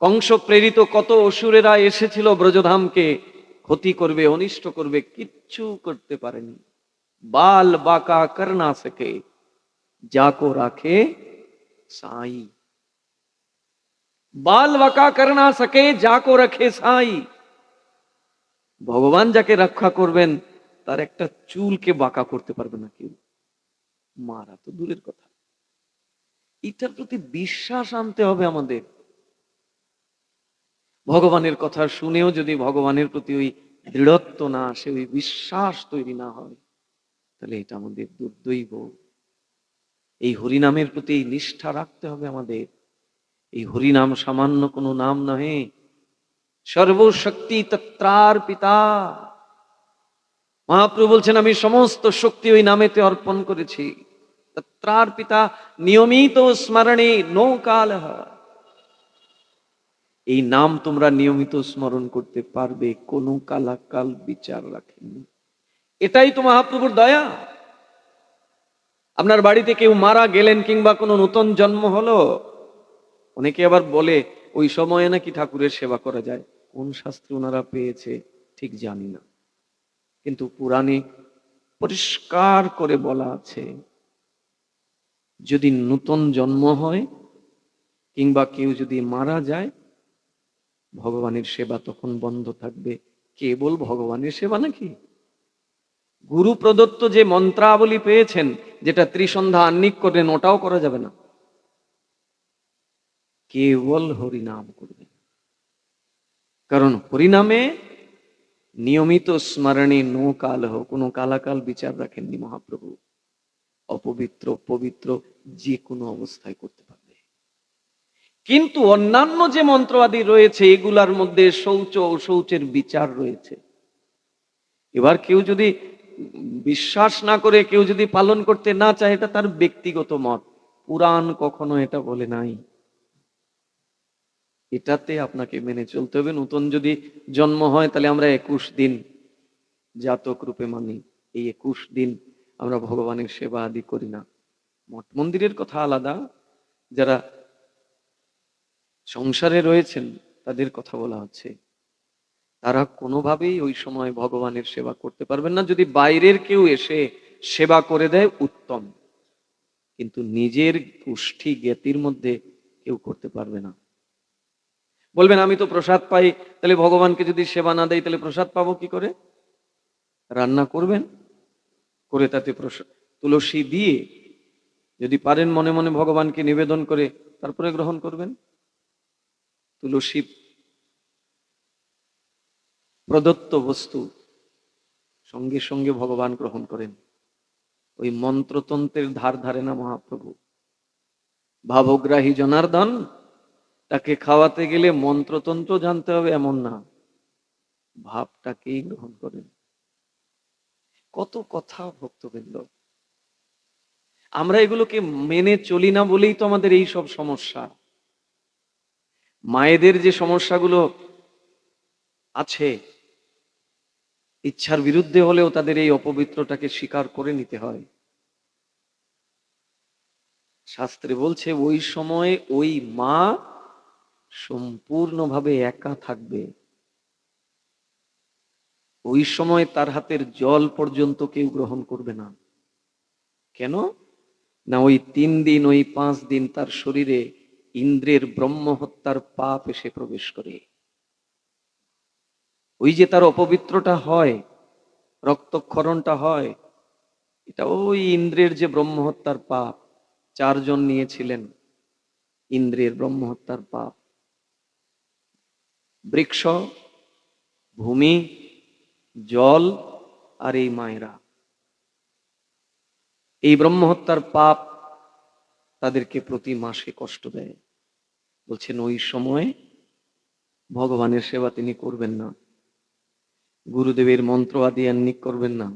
কংস প্রেরিত কত অসুরেরা এসেছিল ব্রজধামকে ক্ষতি করবে, অনিষ্ট করবে, কিচ্ছু করতে পারেনি। বাল বাঁকা কর না সকে, যাকো রাখে সাই। বাল বাঁকা কর না সকে, যাকো রাখে সাই। ভগবান যাকে রক্ষা করবেন তার একটা চুলকে বাঁকা করতে পারবে না কেউ, মারা তো দূরের কথা। এটার প্রতি বিশ্বাস আনতে হবে আমাদের। ভগবানের কথা শুনেও যদি ভগবানের প্রতি ওই দৃঢ়ত্ব না আসে, ওই বিশ্বাস তৈরি না হয়, তাহলে এটা আমাদের দুর্দৈব। এই হরিনামের প্রতি এই নিষ্ঠা রাখতে হবে আমাদের। এই হরিনাম সামান্য কোনো নাম নহে, সর্বশক্তি তত্রার পিতা। মহাপ্রভু বলছেন আমি সমস্ত শক্তি ওই নামেতে অর্পণ করেছি। তত্রার পিতা নিয়মিত স্মরণে নো কালহ। এই নাম তোমরা নিয়মিত স্মরণ করতে পারবে, কোনো কালাকাল বিচার রাখেননি। এটাই তো মহাপ্রভুর দয়া। আপনার বাড়িতে কেউ মারা গেলেন কিংবা কোনো নতুন জন্ম হলো, অনেকে আবার বলে ওই সময়ে নাকি ঠাকুরের সেবা করা যায়। কোন শাস্ত্রে ওনারা পেয়েছে ঠিক জানি না, কিন্তু পুরাণে পরিষ্কার করে বলা আছে, যদি নতুন জন্ম হয় কিংবা কেউ যদি মারা যায়, ভগবানের সেবা তখন বন্ধ থাকবে। কেবল ভগবানের সেবা নাকি, গুরু প্রদত্ত যে মন্ত্রাবলী পেয়েছেন, যেটা ত্রিসন্ধ্যা আহ্নিক করলেন, ওটাও করা যাবে না। কেবল হরিনাম করবেন, কারণ হরিনামে নিয়মিত স্মরণে নো কালহ, কোনো কালাকাল বিচার রাখেননি মহাপ্রভু। অপবিত্র পবিত্র যে কোনো অবস্থায় করতে পারবে। কিন্তু অন্যান্য যে মন্ত্র আদি রয়েছে, এগুলার মধ্যে শৌচ ও শৌচের বিচার রয়েছে। এবার কেউ যদি বিশ্বাস না করে, কেউ যদি পালন করতে না চায়, এটা তার ব্যক্তিগত মত। পুরাণ কখনো এটা বলে নাই। এটাতে আপনাকে মেনে চলতে হবে। নতুন যদি জন্ম হয় তাহলে আমরা 21 দিন জাতক রূপে মানি। এই 21 দিন আমরা ভগবানের সেবা আদি করি না। মঠ মন্দিরের কথা আলাদা, যারা সংসারে রয়েছেন তাদের কথা বলা হচ্ছে। তারা কোনোভাবেই ওই সময় ভগবানের সেবা করতে পারবেন না। যদি বাইরের কেউ এসে সেবা করে দেয় উত্তম, কিন্তু নিজের কুষ্ঠি জ্ঞাতির মধ্যে কেউ করতে পারবে না। বলবেন আমি তো প্রসাদ পাই, তাহলে ভগবানকে যদি সেবা না দেয় তাহলে প্রসাদ পাবো কি করে? রান্না করবেন, করে তাতে তুলসী দিয়ে যদি পারেন মনে মনে ভগবানকে নিবেদন করে তারপরে গ্রহণ করবেন। তুলসী প্রদত্ত বস্তু সঙ্গে সঙ্গে ভগবান গ্রহণ করেন। ওই মন্ত্রতন্ত্রের ধার ধারে না মহাপ্রভু। ভাবগ্রাহী জনার্দন, তাকে খাওয়াতে গেলে মন্ত্রতন্ত্র জানতে হবে এমন না, ভাবটাকেই গ্রহণ করেন। কত কথা ভক্তবৃন্দ, আমরা এগুলোকে মেনে চলি না বলেই তো আমাদের এই সব সমস্যা। মায়েদের যে সমস্যাগুলো আছে, ইচ্ছার বিরুদ্ধে হলেও তাদের এই অপবিত্রটাকে স্বীকার করে নিতে হয়। শাস্ত্রে বলছে ওই সময় ওই মা সম্পূর্ণভাবে একা থাকবে। ওই সময় তার হাতের জল পর্যন্ত কেউ গ্রহণ করবে না। কেন না, ওই 3 দিন ওই 5 দিন তার শরীরে ইন্দ্রের ব্রহ্ম হত্যার পাপ এসে প্রবেশ করে। ওই যে তার অপবিত্রটা হয়, রক্তক্ষরণটা হয়, এটা ওই ইন্দ্রের যে ব্রহ্মহত্যার পাপ, 4 জন নিয়েছিলেন ইন্দ্রের ব্রহ্মহত্যার পাপ। বৃক্ষ, ভূমি, জল আর এই মায়েরা, এই ব্রহ্মহত্যার পাপ তাদেরকে প্রতি মাসে কষ্ট দেয়। বলছেন ওই সময় ভগবানের সেবা তিনি করবেন না, গুরুদেবের মন্ত্র আদি আন্নিক করবেন না,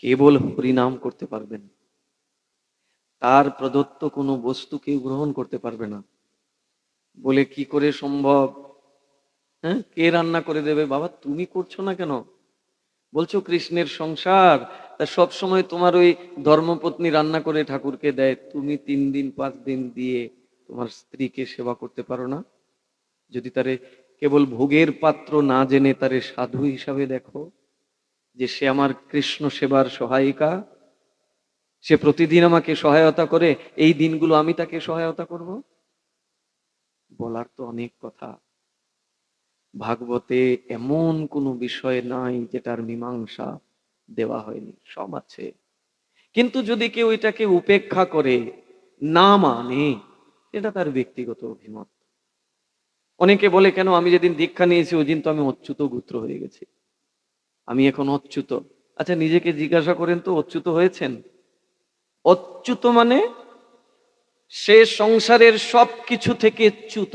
কেবল হরিনাম করতে পারবেন। তার প্রদত্ত কোনো বস্তু কেউ গ্রহণ করতে পারবে না। বলে কি করে সম্ভব? হ্যাঁ, কে রান্না করে দেবে? বাবা তুমি করছো না কেন? বলছো কৃষ্ণের সংসার, তা সব সময় তোমার ওই ধর্মপত্নী রান্না করে ঠাকুরকে দেয়, তুমি 3 দিন 5 দিন দিয়ে তোমার স্ত্রীকে সেবা করতে পারো না? যদি তারে কেবল ভোগের পাত্র না জেনে তারে সাধু হিসাবে দেখো, যে সে আমার কৃষ্ণ সেবার সহায়িকা, সে প্রতিদিন আমাকে সহায়তা করে, এই দিনগুলো আমি তাকে সহায়তা করব। বলার তো অনেক কথা। ভাগবতে এমন কোনো বিষয় নাই যেটার মীমাংসা দেওয়া হয়নি, সব আছে। কিন্তু যদি কেউ এটাকে উপেক্ষা করে, না মানে, এটা তার ব্যক্তিগত অভিমত। অনেকে বলে কেন আমি যেদিন দীক্ষা নিয়েছি ওই দিন তো আমি অচ্যুত গোত্র হয়ে গেছি, আমি এখন অচ্যুত। আচ্ছা নিজেকে জিজ্ঞাসা করেন তো অচ্যুত হয়েছেন? অচ্যুত মানে সে সংসারের সবকিছু থেকে চ্যুত।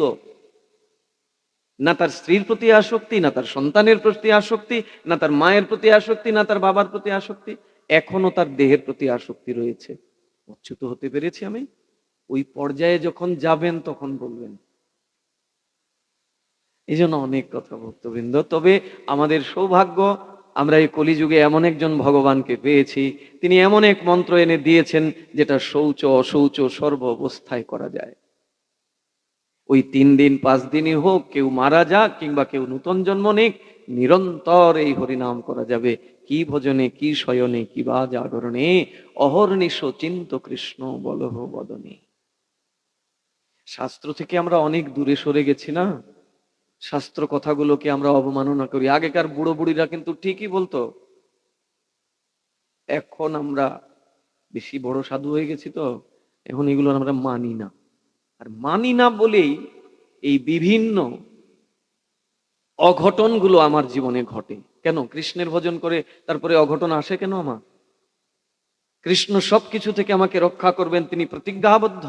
না তার স্ত্রীর প্রতি আসক্তি, না তার সন্তানের প্রতি আসক্তি, না তার মায়ের প্রতি আসক্তি, না তার বাবার প্রতি আসক্তি, এখনো তার দেহের প্রতি আসক্তি রয়েছে। অচ্যুত হতে পেরেছি আমি? ওই পর্যায়ে যখন যাবেন তখন বলবেন। এই জন্য অনেক কথা ভক্তবৃন্দ। তবে আমাদের সৌভাগ্য, আমরা এই কলিযুগে এমন একজন ভগবানকে পেয়েছি, তিনি এমন এক মন্ত্র এনে দিয়েছেন যেটা শৌচ অশৌচ সর্ব অবস্থায় করা যায়। ওই 3 দিন 5 দিনই হোক, কেউ মারা যাক কিংবা কেউ নূতন জন্ম নিক, নিরন্তর এই হরিনাম করা যাবে। কি ভজনে, কি শয়নে, কি বা জাগরণে, অহর্নিশ চিন্ত কৃষ্ণ বলহ বদনে। শাস্ত্র থেকে আমরা অনেক দূরে সরে গেছি না? শাস্ত্র কথাগুলোকে আমরা অবমাননা করি। আগেকার বুড়ো বুড়িরা কিন্তু ঠিকই বলতো। এখন আমরা বেশি বড় সাধু হয়ে গেছি তো, এখন এগুলো আমরা মানি না। আর মানি না বলেই এই বিভিন্ন অঘটনগুলো আমার জীবনে ঘটে। কেন? কৃষ্ণের ভজন করে তারপরে অঘটন আসে কেন আমার? কৃষ্ণ সবকিছু থেকে আমাকে রক্ষা করবেন, তিনি প্রতিজ্ঞাবদ্ধ।